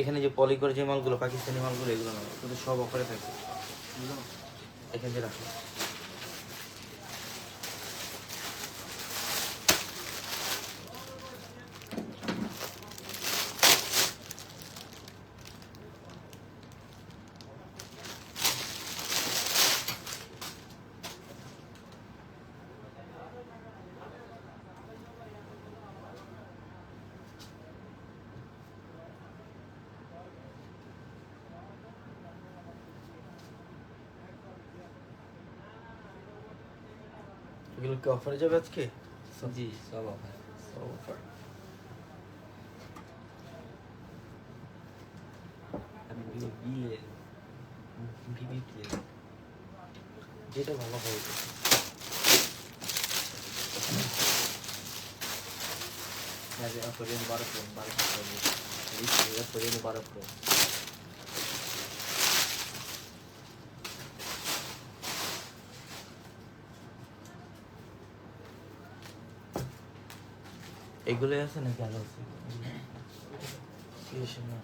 এখানে যে পলি করে যে মালগুলো পাকিস্তানি মালগুলো এগুলো না, কিন্তু সব অফারে থাকবে। এখানে যে রাখো এগুলো কি অফারে যাবে আজকে? জি সব অফার। সব অফার। আমি বিয়ে যেটা ভালো হবে। Korean baru Korean baru pro. এগুলোই আছে নাকি আরো আছে? শেষ না।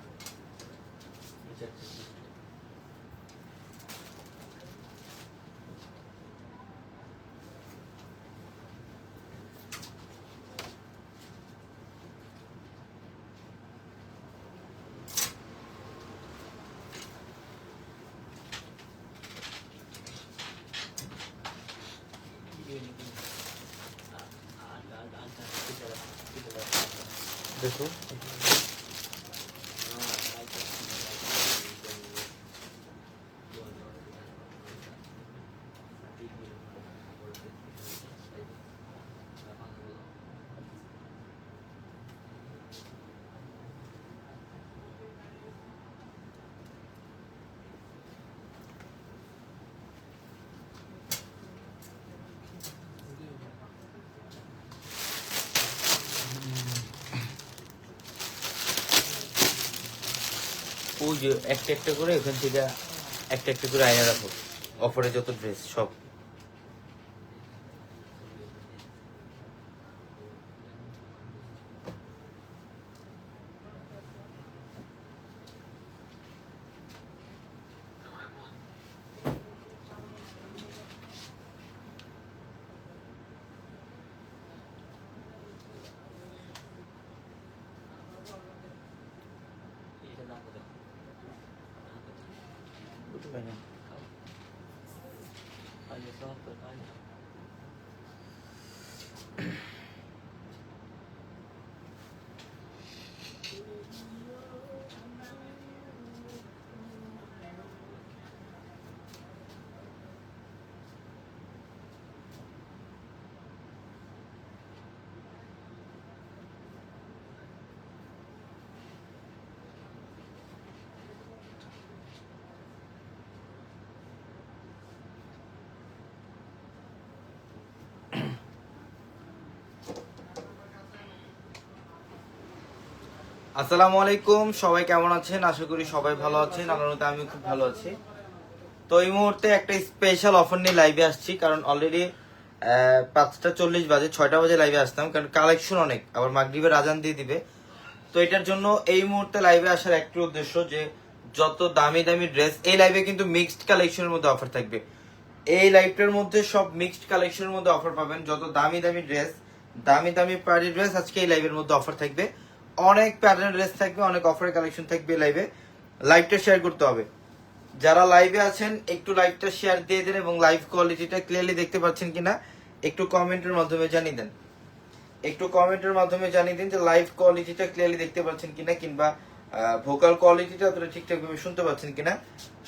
দেখো ওই যে একটা একটা করে ওখান থেকে একটা একটা করে আয়না রাখো, অফারে যত ড্রেস সব। বুঝতে পারি না। আসসালামু আলাইকুম, সবাই কেমন আছেন? আশা করি সবাই ভালো আছেন। আল্লাহর রহমতে আমিও খুব ভালো আছি। তো এই মুহূর্তে একটা স্পেশাল অফার নিয়ে লাইভে আসছি, কারণ অলরেডি 5:40 বাজে, 6টা বাজে লাইভে আসতাম, কারণ কালেকশন অনেক, আবার মাগরিবের আজান দিয়ে দিবে। তো এটার জন্য এই মুহূর্তে লাইভে আসার একটি উদ্দেশ্য যে যত দামি দামি ড্রেস এই লাইভে কিন্তু মিক্সড কালেকশনের মধ্যে অফার থাকবে। এই লাইভটার মধ্যে সব মিক্সড কালেকশনের মধ্যে অফার পাবেন। যত দামি দামি ড্রেস, দামি দামি পার্টি ড্রেস আজকে এই লাইভের মধ্যে অফার থাকবে। অনেক প্যাটার্ন ড্রেস থাকবে, অনেক অফারের কালেকশন থাকবে লাইভে। লাইভটা শেয়ার করতে হবে। যারা লাইভে আছেন একটু লাইভটা শেয়ার দিয়ে দেন, এবং লাইভ কোয়ালিটিটা ক্লিয়ারলি দেখতে পাচ্ছেন কিনা একটু কমেন্টের মাধ্যমে জানিয়ে দেন। একটু কমেন্টের মাধ্যমে জানিয়ে দিন যে লাইভ কোয়ালিটিটা ক্লিয়ারলি দেখতে পাচ্ছেন কিনা, কিংবা ভোকাল কোয়ালিটিটা আপনারা ঠিকঠাক ভাবে শুনতে পাচ্ছেন কিনা,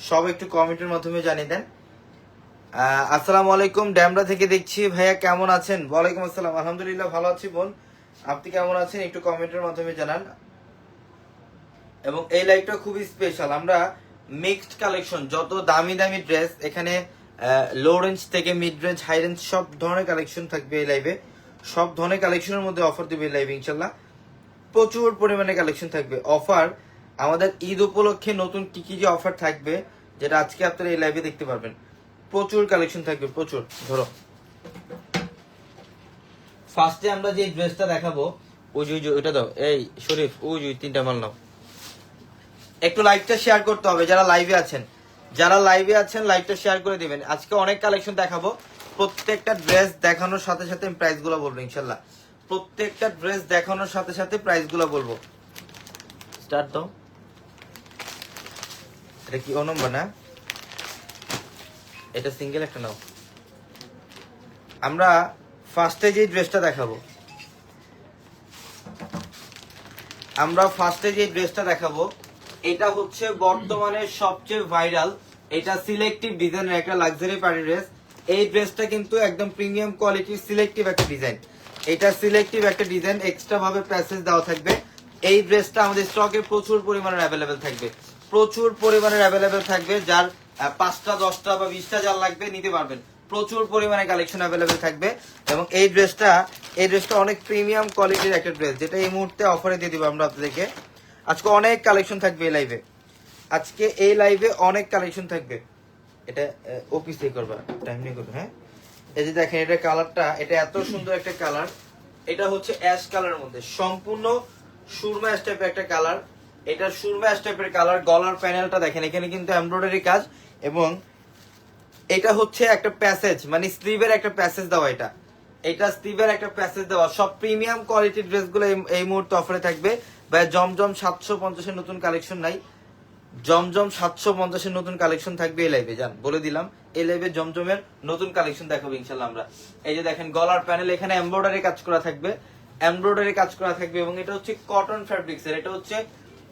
সব একটু কমেন্টের মাধ্যমে জানিয়ে দেন। আসসালামু আলাইকুম, ড্যামরা থেকে দেখছি। ভাইয়া কেমন আছেন? ওয়ালাইকুম আসসালাম, আলহামদুলিল্লাহ ভালো আছি বোন। আপনি কেমন আছেন একটু কমেন্টের মাধ্যমে জানান। এবং এই লাইভটা খুবই স্পেশাল। আমরা মিক্সড কালেকশন, যত দামি দামি ড্রেস এখানে, লো রেঞ্জ থেকে মিড রেঞ্জ, হাই রেঞ্জ, সব ধরনের কালেকশন থাকবে এই লাইভে। সব ধরনের কালেকশনের মধ্যে অফার দেবে এই লাইভে ইনশাল্লাহ। প্রচুর পরিমাণে কালেকশন থাকবে। অফার আমাদের ঈদ উপলক্ষে নতুন কি কি যে অফার থাকবে, যেটা আজকে আপনারা এই লাইভে দেখতে পারবেন। প্রচুর কালেকশন থাকবে, প্রচুর। ধরো ফার্স্টে আমরা যে ড্রেসটা দেখাবো, ওই যে ওইটা দাও, এই শরীফ, ওই যে 3টা মাল নাও। একটু লাইভটা শেয়ার করতে হবে যারা লাইভে আছেন, যারা লাইভে আছেন লাইভটা শেয়ার করে দিবেন। আজকে অনেক কালেকশন দেখাবো, প্রত্যেকটা ড্রেস দেখানোর সাথে সাথে আমি প্রাইস গুলো বলবো ইনশাল্লাহ। প্রত্যেকটা ড্রেস দেখানোর সাথে সাথে প্রাইস গুলো বলবো। স্টার্ট দাও। এটা কি ও নম্বর না, এটা সিঙ্গেল একটা নাও। আমরা ফার্স্টে যে ড্রেসটা দেখাবো, এটা হচ্ছে বর্তমানে সবচেয়ে ভাইরাল, এটা সিলেক্টিভ ডিজাইনের একটা লাক্সারি পার্টি ড্রেস। এই ড্রেসটা কিন্তু একদম প্রিমিয়াম কোয়ালিটির সিলেক্টিভ একটা ডিজাইন, এটা সিলেক্টিভ একটা ডিজাইন, এক্সট্রা ভাবে প্যাসেজ দেওয়া থাকবে। এই ড্রেসটা আমাদের স্টকে প্রচুর পরিমাণে অ্যাভেলেবেল থাকবে, প্রচুর পরিমাণে অ্যাভেলেবেল থাকবে। যার 5টা 10টা বা 20টা যার লাগবে নিতে পারবেন, প্রচুর পরিমাণে কালেকশন অ্যাভেলেবেল থাকবে। এবং এই ড্রেসটা অনেক প্রিমিয়াম কোয়ালিটির একটা ড্রেস, যেটা এই মুহূর্তে অফারে দিয়ে দিব আমরা আপনাদেরকে। আজকে অনেক কালেকশন থাকবে এই লাইভে, আজকে এই লাইভে অনেক কালেকশন থাকবে। এটা অফিসে করবা, টাইম নিয়ে করবে। হ্যাঁ, এই যে দেখেন এটা কালারটা, এটা এত সুন্দর একটা কালার। এটা হচ্ছে অ্যাশ কালারের মধ্যে সম্পূর্ণ সুরমা অ্যাশ টাইপের একটা কালার। এটা সুরমা অ্যাশ টাইপের কালার। গলার প্যানেলটা দেখেন, এখানে কিন্তু এমব্রয়ডারি কাজ, এবং এটা হচ্ছে একটা প্যাসেজ, মানে স্লিভের একটা প্যাসেজ দেওয়া। এটা স্লিভের একটা প্যাসেজ দেওয়া। সব প্রিমিয়াম কোয়ালিটির ড্রেসগুলো এই মুহূর্তে অফারে থাকবে। ভাই জমজম 750 নতুন কালেকশন নাই, জমজম 750 নতুন কালেকশন থাকবে এই লাইভে। জান বলে দিলাম, এই লাইভে জমজমের নতুন কালেকশন দেখাবো ইনশাল্লাহ আমরা। এই যে দেখেন গলার প্যানেল, এখানে এমব্রয়ডারি কাজ করা থাকবে, এমব্রয়ডারি কাজ করা থাকবে। এবং এটা হচ্ছে কটন ফ্যাব্রিক্স এর, এটা হচ্ছে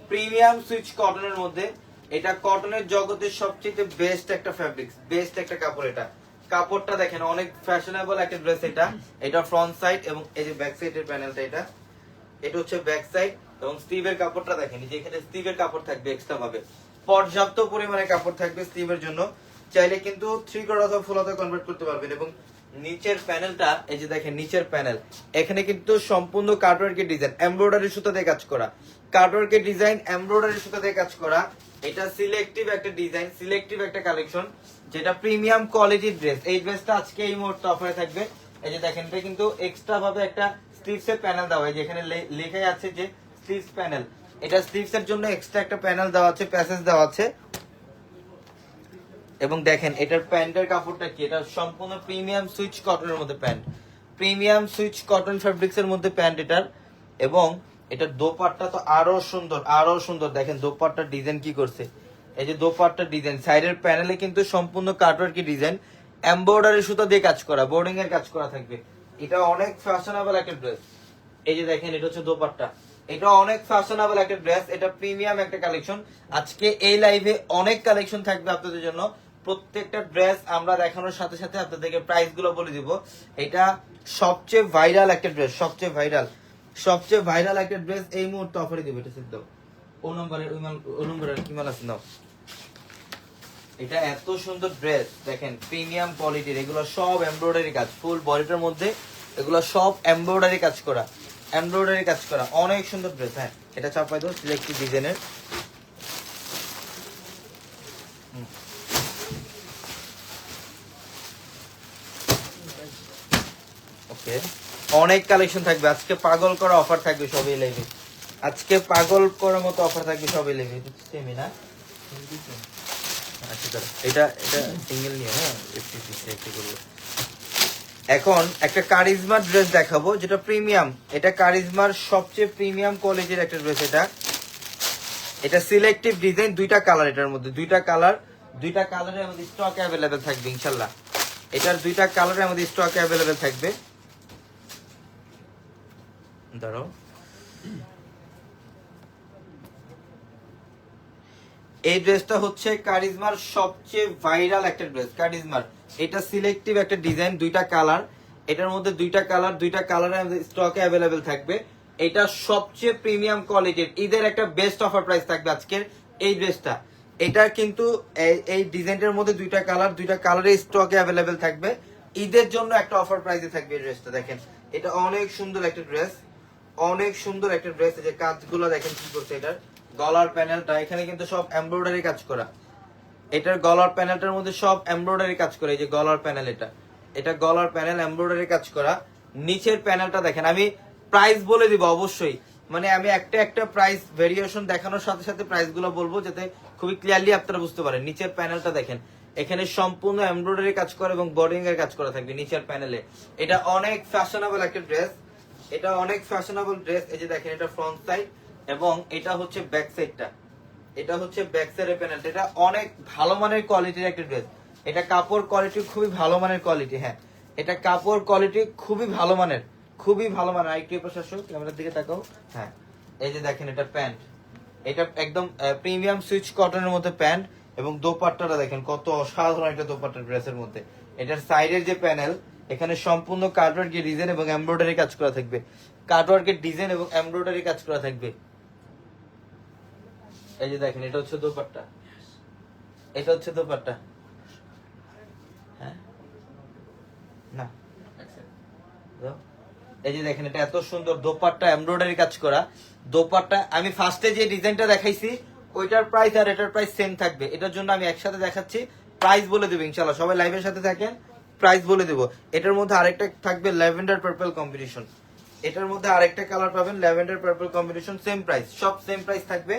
প্রিমিয়াম সুইচ কটনের মধ্যে। এটা কটনের জগতের সবচেয়ে বেস্ট একটা ফ্যাব্রিক্স, বেস্ট একটা কাপড়। এটা কাপড়টা দেখেন অনেক ফ্যাশনেবল একটা ড্রেস। এটা ফ্রন্ট সাইড এবং এই যে ব্যাক সাইডের প্যানেলটা, এটা হচ্ছে ব্যাক সাইড। এবং স্টিভের কাপড়টা দেখেন, যে এখানে স্টিভের কাপড় থাকবে এক্সট্রা ভাবে, পর্যাপ্ত পরিমাণে কাপড় থাকবে স্টিভের জন্য। চাইলে কিন্তু 3/4 অথবা ফুল হাতা কনভার্ট করতে পারবেন। এবং নিচের প্যানেলটা, এই যে দেখেন নিচের প্যানেল, এখানে কিন্তু সম্পূর্ণ কাটওয়ার্কের ডিজাইন, এমব্রয়ডারি সুতা দিয়ে কাজ করা, কাটওয়ার্কের ডিজাইন, এমব্রয়ডারি সুতা দিয়ে কাজ করা। এটা সিলেক্টিভ একটা ডিজাইন, সিলেক্টিভ একটা কালেকশন, যেটা প্রিমিয়াম কোয়ালিটির ড্রেস। এই ড্রেসটা আজকে এই মুহূর্তে অফারে থাকবে। এই যে দেখেন এটা কিন্তু এক্সট্রা ভাবে একটা স্লিভস এর প্যানেল দেওয়া হয়, যেখানে লেখা আছে যে স্লিভস প্যানেল। এটা স্লিভস এর জন্য এক্সট্রা একটা প্যানেল দেওয়া আছে, প্যাসেজ দেওয়া আছে। এবং দেখেন এটার প্যান্টের কাপড়টা কি, এটা সম্পূর্ণ প্রিমিয়াম সুইচ কটনের মধ্যে pant, premium switch cotton fabrics এর মধ্যে প্যান্ট এটার। এবং এটার দোপাট্টা তো আরো সুন্দর, আরো সুন্দর। দেখেন দোপাট্টার ডিজাইন কি করছে, এই যে দোপাট্টার ডিজাইন, সাইডের প্যানেলে কিন্তু সম্পূর্ণ কাটওয়ার্কি ডিজাইন, এমব্রয়ডারি সুতা দিয়ে কাজ করা, বোর্ডিং এর কাজ করা থাকবে। এটা অনেক ফ্যাশনেবল একটা ড্রেস। এই যে দেখেন এটা হচ্ছে দোপাট্টা, এটা অনেক ফ্যাশনেবল একটা ড্রেস, এটা প্রিমিয়াম একটা কালেকশন। আজকে এই লাইভে অনেক কালেকশন থাকবে আপনাদের জন্য। প্রত্যেকটা ড্রেস আমরা দেখানোর সাথে সাথে আপনাদেরকে প্রাইস গুলো বলে দিব। এটা সবচেয়ে ভাইরাল একটা ড্রেস, সবচেয়ে ভাইরাল একটা ড্রেস এই মুহূর্তে অফারে দিব। এটা সিদ্ধ ও নম্বরের কি মাল আছে নাও। এটা এত সুন্দর ড্রেস দেখেন, প্রিমিয়াম কোয়ালিটির, এগুলো সব এমব্রয়ডারি কাজ, ফুল বডিটার মধ্যে এগুলো সব এমব্রয়ডারি কাজ করা, এমব্রয়ডারি কাজ করা, অনেক সুন্দর ড্রেস। হ্যাঁ, এটা চাপাই দাও, সিলেক্টিভ ডিজাইনের। ওকে, অনেক কালেকশন থাকবে আজকে, পাগল করা অফার থাকবে সবই লাইভে। আজকে পাগল করার মতো অফার থাকবে সবই লাইভে। সেমই না, আচ্ছা এটা সিঙ্গেল নিয়ে। হ্যাঁ, এখন একটা কারিজমার ড্রেস দেখাবো, যেটা প্রিমিয়াম, এটা কারিজমার সবচেয়ে প্রিমিয়াম কোয়ালিটির একটা ড্রেস। এটা সিলেক্টিভ ডিজাইন, দুইটা কালার, এটার মধ্যে দুইটা কালারের মধ্যে স্টক অ্যাভেলেবেল থাকবে ইনশাল্লাহ। এটার দুইটা কালারের মধ্যে স্টক অ্যাভেলেবেল থাকবে। দাঁড়াও, এই ড্রেসটা হচ্ছে কারিজমার সবচেয়ে ভাইরাল একটা ড্রেস, কারিজমার। এটা সিলেক্টিভ একটা ডিজাইন, দুইটা কালার, এটার মধ্যে দুইটা কালারের স্টকে অ্যাভেলেবেল থাকবে। এটা সবচেয়ে প্রিমিয়াম কোয়ালিটির, ঈদের একটা বেস্ট অফার প্রাইস থাকবে আজকের এই ড্রেসটা। এটা কিন্তু এই ডিজাইনটার মধ্যে দুইটা কালারের স্টকে অ্যাভেলেবেল থাকবে। ঈদের জন্য একটা অফার প্রাইসে থাকবে এই ড্রেসটা। দেখেন এটা অনেক সুন্দর একটা ড্রেস, অনেক সুন্দর একটা ড্রেস। এই যে কাজগুলো দেখেন কি করছে, এটার গলার প্যানেলটা, এখানে কিন্তু সব এমব্রয়ডারি কাজ করা। এটার গলার প্যানেলটার মধ্যে সব এমব্রয়ডারি কাজ করা। এই যে গলার প্যানেল, এটা গলার প্যানেল এমব্রয়ডারি কাজ করা। নিচের প্যানেলটা দেখেন, আমি প্রাইস বলে দিব অবশ্যই, মানে আমি একটা একটা প্রাইস ভেরিয়েশন দেখানোর সাথে সাথে প্রাইস গুলো বলবো যাতে খুবই ক্লিয়ারলি আপনারা বুঝতে পারেন। নিচের প্যানেলটা দেখেন, এখানে সম্পূর্ণ এমব্রয়ডারি কাজ করা এবং বর্ডিং এর কাজ করা থাকবে নিচের প্যানেলে। এটা অনেক ফ্যাশনেবল একটা ড্রেস, এটা অনেক ফ্যাশনেবল ড্রেস। এই যে দেখেন এটা ফ্রন্ট সাইড এবং এটা হচ্ছে ব্যাক সাইডটা, এটা হচ্ছে ব্যাক সাইডের প্যানেলটা। এটা অনেক ভালো মানের কোয়ালিটির একটা ড্রেস। এটা কাপড় কোয়ালিটি খুবই ভালো মানের কোয়ালিটি। হ্যাঁ, এটা কাপড় কোয়ালিটি খুবই ভালো মানের, খুবই ভালো মানের। আরেকটু পাশে আসো, ক্যামেরার দিকে তাকাও। হ্যাঁ, এই যে দেখেন এটা প্যান্ট, এটা একদম প্রিমিয়াম সুইচ কটনের মধ্যে প্যান্ট এবং দোপাট্টাটা দেখেন কত অসাধারণ একটা দোপাট্টা ড্রেসের মধ্যে। এটার সাইডের যে প্যানেল, এখানে সম্পূর্ণ কাটওয়ার্কের ডিজাইন এবং এমব্রয়ডারি কাজ করা থাকবে, কাটওয়ার্কের ডিজাইন এবং এমব্রয়ডারি কাজ করা থাকবে। এই যে দেখেন এটা হচ্ছে দোপাট্টা, এটা হচ্ছে দোপাট্টা। হ্যাঁ না, দাও। এই যে দেখেন এটা এত সুন্দর দোপাট্টা, এমব্রয়ডারি কাজ করা দোপাট্টা। আমি ফার্স্টে যে ডিজাইনটা দেখাইছি ওইটার প্রাইস আর এটার প্রাইস সেম থাকবে। এটার জন্য আমি একসাথে দেখাচ্ছি, প্রাইস বলে দেবো ইনশাআল্লাহ। সবাই লাইভের সাথে থাকেন, প্রাইস বলে দেবো। এটার মধ্যে আরেকটা থাকবে ল্যাভেন্ডার পার্পল কম্বিনেশন, এটার মধ্যে আরেকটা কালার পাবেন lavender purple combination, same price, সব সেম প্রাইস থাকবে।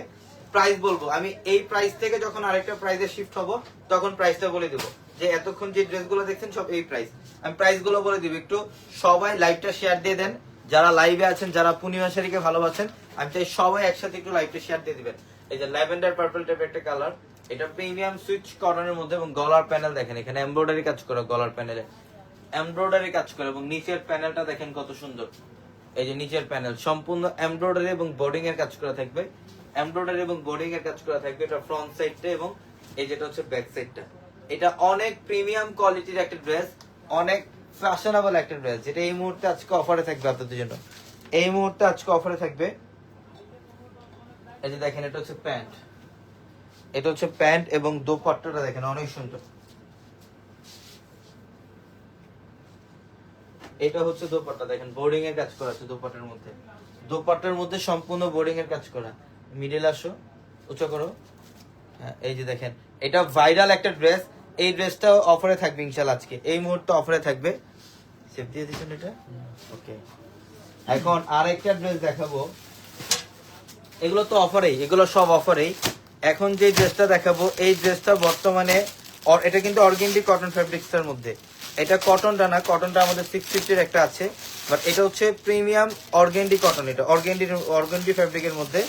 প্রাইস বলবো আমি এই প্রাইস থেকে যখন আরেকটা প্রাইসে শিফট হব তখন প্রাইসটা বলে দেবো যে এতক্ষণ যে ড্রেসগুলো দেখছেন সব এই প্রাইস। আমি প্রাইস গুলো বলে দিব। একটু সবাই লাইভটা শেয়ার দিয়ে দেন, যারা লাইভে আছেন, যারা পূর্ণিমা শাড়িকে ভালোবাসেন, আমি চাই সবাই একসাথে একটু লাইভটা শেয়ার দিয়ে দিবেন। এই যে ল্যাভেন্ডার পার্পল টাইপের একটা কালার, এটা প্রিমিয়াম সুইচ কটনের মধ্যে এবং গলার প্যানেল দেখেন এখানে এমব্রয়ডারি কাজ করা, গলার প্যানেলে এমব্রয়ডারি কাজ করা এবং নিচের প্যানেলটা দেখেন কত সুন্দর। এই যে নিচের প্যানেল সম্পূর্ণ এমব্রয়ডারি এবং বোর্ডিং এর কাজ করা থাকবে, এমব্রয়ডারি এবং বোর্ডিং এর কাজ করা থাকবে। এটা ফ্রন্ট সাইডটা এবং এই যেটা হচ্ছে ব্যাক সাইডটা। এটা অনেক প্রিমিয়াম কোয়ালিটির একটা ড্রেস, অনেক ফ্যাশনেবল একটা ড্রেস, যেটা এই মুহূর্তে আজকে অফারে থাকবে আপনাদের জন্য। এই মুহূর্তে আজকে অফারে থাকবে। এই যে দেখেন এটা হচ্ছে প্যান্ট, এটা হচ্ছে প্যান্ট এবং দোপাট্টাটা দেখেন অনেক সুন্দর। এটা হচ্ছে দোপাট্টা দেখেন, বোর্ডিং এর কাজ করা আছে দোপাট্টার মধ্যে, দোপাট্টার মধ্যে সম্পূর্ণ বোর্ডিং এর কাজ করা। মিডল আসো, উঁচা করো। হ্যাঁ, এই যে দেখেন এটা ভাইরাল একটা ড্রেস। এই ড্রেসটা অফারে থাকবে ইনশাআল্লাহ, আজকে এই মুহূর্তে অফারে থাকবে। সেভ দিয়ে দিচ্ছেন এটা, ওকে। এখন আরেকটা ড্রেস দেখাবো, এগুলো তো অফারেই, এগুলো সব অফারেই। এখন যে ড্রেসটা দেখাবো এই ড্রেসটা বর্তমানে এটা কিন্তু অর্গেন্ডি কটন ফ্যাব্রিক্স এর মধ্যে। এটা কটনটা না, কটনটা আমাদের 650 একটা আছে, বাট এটা হচ্ছে প্রিমিয়াম অর্গেন্ডি কটন। এটা অর্গেন্ডি ফ্যাব্রিকের মধ্যে,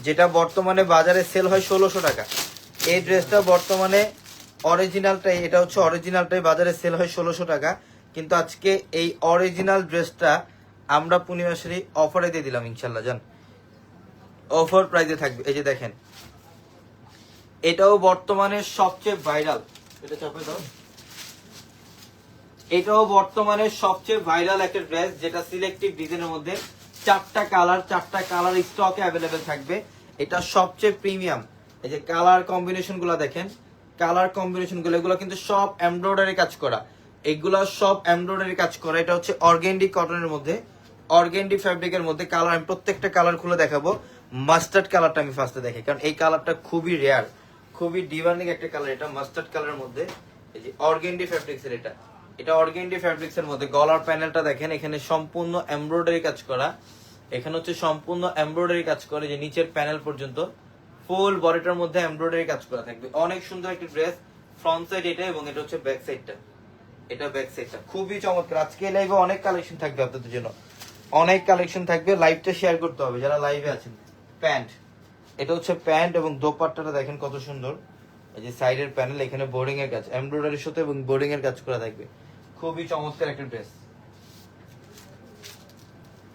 যেটা বর্তমানে বাজারে সেল হয় 1600 টাকা। এই ড্রেসটা বর্তমানে অরিজিনালটাই, এটা হচ্ছে অরিজিনালটাই বাজারে সেল হয় 1600 টাকা। কিন্তু আজকে এই অরিজিনাল ড্রেসটা আমরা পূর্ণিমা শাড়ি অফারে দিয়ে দিলাম ইনশাল্লাহ, জান অফার প্রাইসে থাকবে। এই যে দেখেন এটাও বর্তমানে সবচেয়ে ভাইরাল, এটা চাপে দাও। এটাও বর্তমানে সবচেয়ে ভাইরাল একটা ড্রেস, যেটা সিলেক্টিভ ডিজাইনের মধ্যে চারটা কালার স্টকে অ্যাভেলেবেল থাকবে। এটা সবচেয়ে প্রিমিয়াম। এই যে কালার কম্বিনেশন গুলো দেখেন, কালার কম্বিনেশন গুলো এগুলো কিন্তু সব এমব্রয়ডারি কাজ করা, এগুলো সব এমব্রয়ডারি কাজ করা। এটা হচ্ছে অর্গেন্ডি কটনের মধ্যে, অর্গেন্ডি ফ্যাব্রিকের মধ্যে। কালার আমি প্রত্যেকটা কালার খুলে দেখাবো। মাস্টার্ড কালারটা আমি ফার্স্টে দেখি, কারণ এই কালারটা খুবই রেয়ার, খুবই ডিমান্ডিং একটা কালার। এটা মাস্টার্ড কালারের মধ্যে, এই যে অর্গেন্ডি ফ্যাব্রিক্সের এটা, এটা অর্গেন্ডি ফ্যাব্রিক্সের মধ্যে। গলার প্যানেলটা দেখেন, এখানে সম্পূর্ণ এমব্রয়ডারি কাজ করা, এখানে হচ্ছে সম্পূর্ণ এমব্রয়ডারি কাজ করে, যে নিচের প্যানেল পর্যন্ত ফুল বডিটার মধ্যে এমব্রয়ডারি কাজ করা থাকবে। অনেক সুন্দর একটা ড্রেস। ফ্রন্ট সাইড এটা এবং এটা হচ্ছে ব্যাক সাইডটা, এটা ব্যাক সাইডটা খুবই চমৎকার। আজকে লাইভে অনেক কালেকশন থাকবে আপনাদের জন্য, অনেক কালেকশন থাকবে। লাইভটা শেয়ার করতে হবে যারা লাইভে আছেন। প্যান্ট, এটা হচ্ছে প্যান্ট এবং দোপাট্টাটা দেখেন কত সুন্দর। এই যে সাইডের প্যানেল, এখানে বোর্ডিং এর কাজ, এমব্রয়ডারির সাথে এবং বোর্ডিং এর কাজ করা থাকবে। খুবই চমৎকার একটা ড্রেস।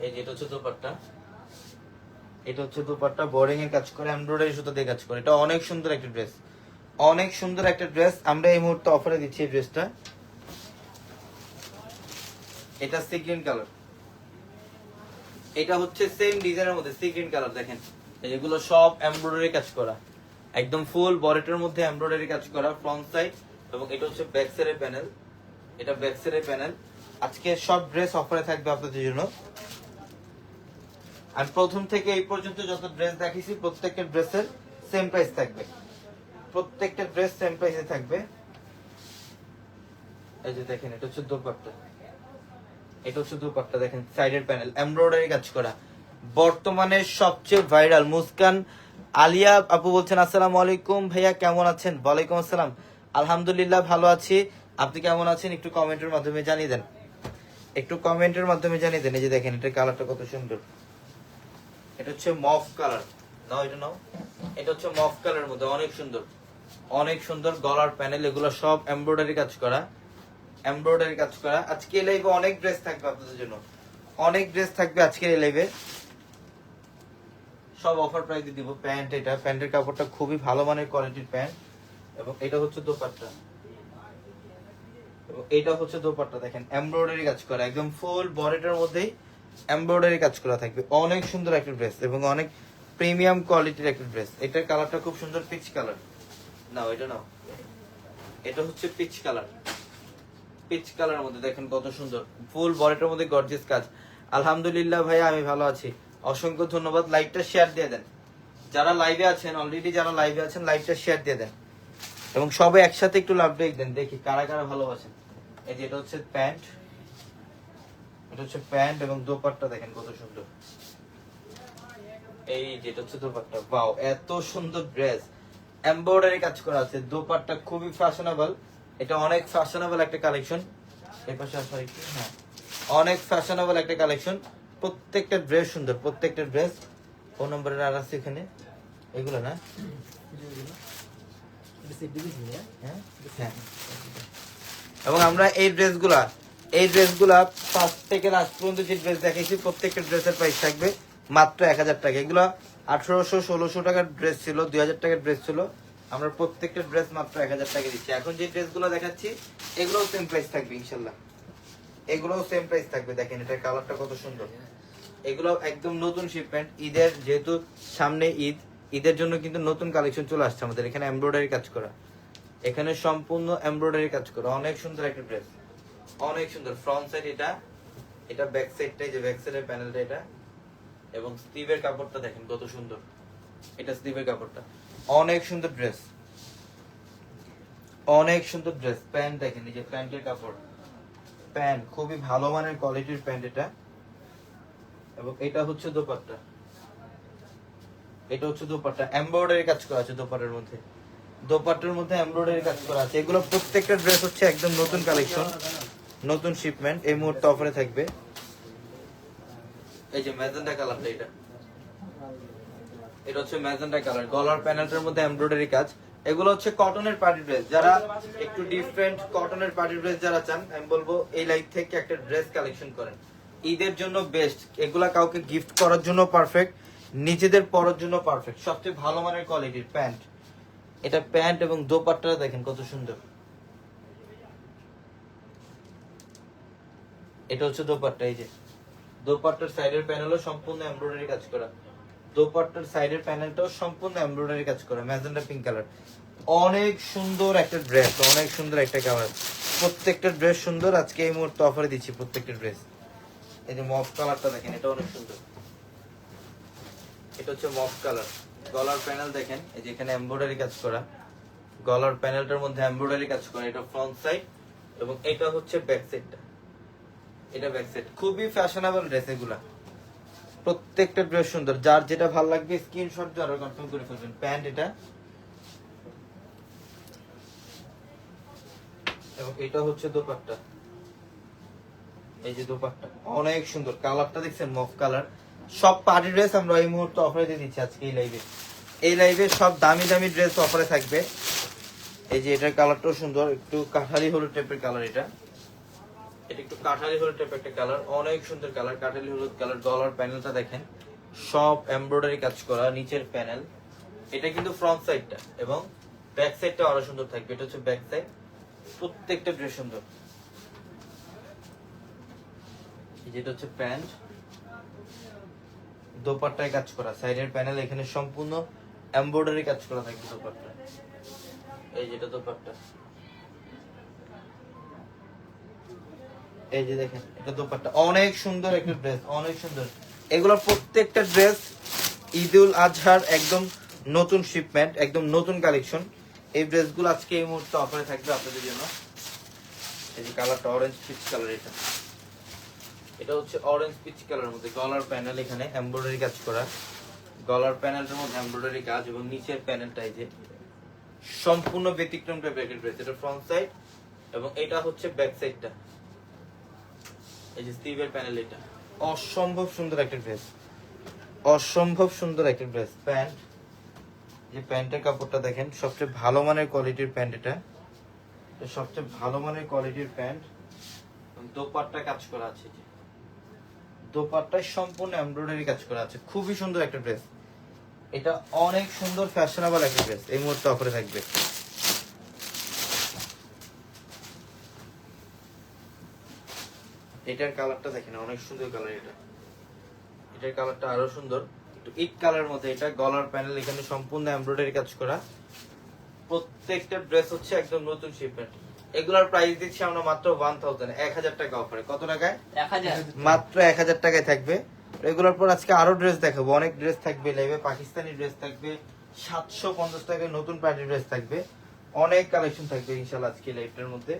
এই যে এটা হচ্ছে দোপাট্টা, এটা হচ্ছে দোপাট্টা, বোর্ডিং এর কাজ করে, এমব্রয়ডারির সাথে দিয়ে কাজ করে। এটা অনেক সুন্দর একটা ড্রেস, অনেক সুন্দর একটা ড্রেস। আমরা এই মুহূর্তে অফারে দিচ্ছি এই ড্রেসটা। এটা সি গ্রিন কালার, এটা হচ্ছে সেম ডিজাইনের মধ্যে সি গ্রিন কালার। দেখেন এগুলো সব এমব্রয়ডারি কাজ করা, একদম ফুল বডিটার মধ্যে এমব্রয়ডারি কাজ করা ফ্রন্ট সাইড, এবং এটা হচ্ছে ব্যাক সাইডের প্যানেল, এটা ব্যাক সাইডের প্যানেল। আজকে সব ড্রেস অফারে থাকবে আপনাদের জন্য। আমি প্রথম থেকে এই পর্যন্ত যত ড্রেস দেখিয়েছি প্রত্যেকটা ড্রেসের সেম প্রাইস থাকবে, প্রত্যেকটা ড্রেস সেম প্রাইসে থাকবে। এই যে দেখেন এটা হচ্ছে দোপাট্টা, এটা হচ্ছে দোপাট্টা দেখেন সাইডের প্যানেল এমব্রয়ডারি কাজ করা, বর্তমানে সবচেয়ে ভাইরাল মুস্কান আলিয়া আপু বলছেন আসসালামু আলাইকুম ভাইয়া কেমন আছেন? ওয়ালাইকুম আসসালাম, আলহামদুলিল্লাহ ভালো আছি। আপনি কেমন আছেন একটু কমেন্টের মাধ্যমে জানিয়ে দেন, একটু কমেন্টের মাধ্যমে জানিয়ে দেন। এই যে দেখেন এটার কালারটা কত সুন্দর, এটা হচ্ছে মফ কালার। নাও এটা নাও, এটা হচ্ছে মফ কালারের মধ্যে অনেক সুন্দর, অনেক সুন্দর গলার প্যানেল, এগুলো সব এমব্রয়ডারি কাজ করা, এমব্রয়ডারি কাজ করা। আজকে এই লাইভে অনেক ড্রেস থাকবে আপনাদের জন্য, অনেক ড্রেস থাকবে আজকের এই লাইভে, সব অফার প্রাইসে দিব। প্যান্ট, এটা প্যান্টের কাপড়টা খুবই ভালো মানের কোয়ালিটির প্যান্ট, এবং এটা হচ্ছে দোপাট্টা, এবং এটা হচ্ছে দোপাট্টা দেখেন এমব্রয়ডারি কাজ করা, একদম ফুল বডিটার মধ্যেই এমব্রয়ডারি কাজ করা থাকবে। অনেক সুন্দর একটা ড্রেস এবং অনেক প্রিমিয়াম কোয়ালিটির একটা ড্রেস। এটার কালারটা খুব সুন্দর পিচ কালার। নাও এটা নাও, এটা হচ্ছে পিচ কালার, পিচ কালারের মধ্যে দেখেন কত সুন্দর, ফুল বডিটার মধ্যে গর্জিয়াস কাজ। আলহামদুলিল্লাহ ভাইয়া আমি ভালো আছি, অসংখ্য ধন্যবাদ। লাইভটা শেয়ার দিয়ে দেন, যারা লাইভে আছেন অলরেডি, যারা লাইভে আছেন লাইভটা শেয়ার দিয়ে দেন, এবং সবাই একসাথে একটু লাভ ব্রেক দেন, দেখি কারা কারা ভালোবাসেন। এই যে এটা হচ্ছে প্যান্ট, এটা হচ্ছে প্যান্ট এবং দোপাট্টা দেখেন কত সুন্দর। এই যেটা হচ্ছে দোপাট্টা, ওয়াও এত সুন্দর ড্রেস, এমব্রয়ডারি কাজ করা আছে, দোপাট্টা খুবই ফ্যাশনেবল। এটা অনেক ফ্যাশনেবল একটা কালেকশন। এই পাশে আসার একটু, হ্যাঁ অনেক ফ্যাশনেবল একটা কালেকশন। প্রত্যেকটা ড্রেস সুন্দর, প্রত্যেকটা ড্রেস। ফোন নম্বরের আর আছে এখানে, এগুলো না? হ্যাঁ হ্যাঁ। এবং আমরা এই ড্রেসগুলা ফার্স্ট থেকে লাস্ট পর্যন্ত যে ড্রেস দেখাইছি প্রত্যেকটা ড্রেসের প্রাইস থাকবে মাত্র 1000 টাকা। এগুলো 1800-1600 টাকার ড্রেস ছিল, 2000 টাকার ড্রেস ছিল, আমরা প্রত্যেকটা ড্রেস মাত্র 1000 টাকা দিচ্ছি। এখন যে ড্রেসগুলো দেখাচ্ছি এগুলোও সেম প্রাইস থাকবে ইনশাল্লাহ, এগুলোও সেম প্রাইস থাকবে। দেখেন এটার কালারটা কত সুন্দর, এগুলো একদম নতুন শিপমেন্ট। ঈদের যেহেতু সামনে ঈদ, ঈদের জন্য কিন্তু নতুন কালেকশন চলে আসছে আমাদের এখানে। এমব্রয়ডারি কাজ করা, এখানে সম্পূর্ণ এমব্রয়ডারি কাজ করা, অনেক সুন্দর একটা ড্রেস, অনেক সুন্দর। ফ্রন্ট সাইড এটা, এটা ব্যাক সাইডটা, যে ব্যাক সাইডের প্যানেলটা এটা, এবং স্লিভের কাপড়টা দেখেন কত সুন্দর, এটা স্লিভের কাপড়টা অনেক সুন্দর ড্রেস, অনেক সুন্দর ড্রেস। প্যান্ট দেখেন, এই যে প্যান্টের কাপড়, প্যান্ট খুবই ভালো মানের কোয়ালিটির প্যান্ট এটা, এবং এটা হচ্ছে দোপাট্টা, এটা হচ্ছে দোপাট্টা, এমব্রয়ডারি কাজ করা আছে দোপাট্টার মধ্যে, দোপাট্টার মধ্যে এমব্রয়ডারি কাজ করা আছে। এগুলো প্রত্যেকটা ড্রেস হচ্ছে একদম নতুন কালেকশন, নতুন শিপমেন্ট, এই মুহূর্তে অফারে থাকবে। এই যে ম্যাজেন্টা কালারটা, এটা এটা হচ্ছে ম্যাজেন্টা কালার, গলার প্যানেলটার মধ্যে এমব্রয়ডারি কাজ। এগুলো হচ্ছে কটনের পার্টি ড্রেস, যারা একটু ডিফারেন্ট কটনের পার্টি ড্রেস যারা চান, আমি বলবো এই লাইভ থেকে একটা ড্রেস কালেকশন করেন, ঈদের জন্য বেস্ট। এগুলা কাউকে গিফট করার জন্য পারফেক্ট, নিজেদের পরার জন্য পারফেক্ট, সবচেয়ে ভালো মানের কোয়ালিটির প্যান্ট। এটা প্যান্ট এবং দোপাট্টাটা দেখেন কত সুন্দর, এটা হচ্ছে দোপাট্টা। এই যে দোপাট্টার সাইডের প্যানেলও সম্পূর্ণ এমব্রয়ডারি কাজ করা, দোপাট্টার সাইডের প্যানেলটাও সম্পূর্ণ এমব্রয়ডারি কাজ করা, ম্যাজেন্টা পিঙ্ক কালার। অনেক সুন্দর একটা ড্রেস, অনেক সুন্দর একটা কালার, প্রত্যেকটা ড্রেস সুন্দর। আজকে এই মুহূর্তে অফারে দিচ্ছি প্রত্যেকটা ড্রেস। এই যে মফ কালারটা দেখেন, এটা অনেক সুন্দর, এটা হচ্ছে মফ কালার। গলার প্যানেল দেখেন, এই যে এখানে এমব্রয়ডারি কাজ করা, গলার প্যানেলটার মধ্যে এমব্রয়ডারি কাজ করা, এটা ফ্রন্ট সাইড, এবং এটা হচ্ছে ব্যাক সাইডটা, এটা ব্যাক সাইড। খুবই ফ্যাশনেবল ড্রেস এগুলা, প্রত্যেকটা ড্রেস সুন্দর। যার যেটা ভালো লাগবে স্ক্রিনশট দিয়ে অর্ডার কনফার্ম করে ফেলবেন। প্যান্ট এটা, এবং এটা হচ্ছে দোপাট্টা, এই যে দোপাট্টা অনেক সুন্দর, কালারটা দেখছেন মফ কালার। সব পার্টি ড্রেস আমরা এই মুহূর্তে অফারে দিয়ে দিচ্ছি আজকে এই লাইভে, এই লাইভে সব দামি দামি ড্রেস অফারে থাকবে। এই যে এটার কালারটাও সুন্দর, একটু কাঠালি হলুদ টাইপের কালার, এটা এটা একটু কাঠালি হলুদ টাইপের একটা কালার, অনেক সুন্দর কালার, কাঠালি হলুদ কালার। গলার প্যানেলটা দেখেন সব এমব্রয়ডারি কাজ করা, নিচের প্যানেল। এটা কিন্তু ফ্রন্ট সাইডটা, এবং ব্যাক সাইডটা আরো সুন্দর থাকবে, এটা হচ্ছে ব্যাক সাইড। প্রত্যেকটা ড্রেস সুন্দর। যেটা হচ্ছে প্যান্ট, দোপাট্টায় কাজ করা, সাইডের প্যানেল এখানে সম্পূর্ণ এমব্রয়ডারি কাজ করা থাকবে দোপাট্টা। এই যেটা দোপাট্টা, এই যে দেখেন এটা দোপাট্টা, অনেক সুন্দর একটা ড্রেস, অনেক সুন্দর। এগুলোর প্রত্যেকটা ড্রেস ঈদুল আজহার একদম নতুন শিপমেন্ট, একদম নতুন কালেকশন। এই ড্রেসগুলো আজকে এই মুহূর্তে অফারে থাকবে আপনাদের জন্য। এই যে কালারটা অরেঞ্জ পিচ কালার, এটা এটা হচ্ছে অরেঞ্জ পিচ কালারের মধ্যে গলার প্যানেল, এখানে এমব্রয়ডারি কাজ করা, গলার প্যানেলটার মধ্যে এমব্রয়ডারি কাজ এবং নিচের প্যানেলটা এই যে সম্পূর্ণ ব্যতিক্রম টাইপের একটা ড্রেস। এটা ফ্রন্ট সাইড এবং এটা হচ্ছে ব্যাক সাইডটা, এই যে স্লিভের প্যানেল। এটা অসম্ভব সুন্দর একটা ড্রেস, অসম্ভব সুন্দর একটা ড্রেস। প্যান্ট, যে প্যান্টের কাপড়টা দেখেন সবচেয়ে ভালো মানের কোয়ালিটির প্যান্ট। এটা সবচেয়ে ভালো মানের কোয়ালিটির প্যান্ট। দোপাট্টা কাজ করা আছে, যে দোপাট্টায় সম্পূর্ণ এমব্রয়ডারি কাজ করা আছে, খুবই সুন্দর একটা ড্রেস। এটা অনেক সুন্দর ফ্যাশনেবল একটা ড্রেস, এই মুহূর্তে অফারে থাকবে। এটার কালারটা দেখেন অনেক সুন্দর কালার। এটার কালারটা আরো সুন্দর, একটু ইট কালারের মধ্যে। এটা গলার প্যানেল, এখানে সম্পূর্ণ এমব্রয়ডারি কাজ করা। প্রত্যেকটা ড্রেস হচ্ছে একদম নতুন শিপমেন্ট। এগুলার প্রাইস দিচ্ছি আমরা মাত্র 1000 টাকা অফারে। কত টাকায়? 1000 মাত্র 1000 টাকায় থাকবে। এগুলোর পর আজকে আরো ড্রেস দেখাবো, অনেক ড্রেস থাকবে লাইভে। পাকিস্তানি ড্রেস থাকবে 750 টাকায়, নতুন পার্টি ড্রেস থাকবে, অনেক কালেকশন থাকবে ইনশাআল্লাহ আজকে লাইভটার মধ্যে।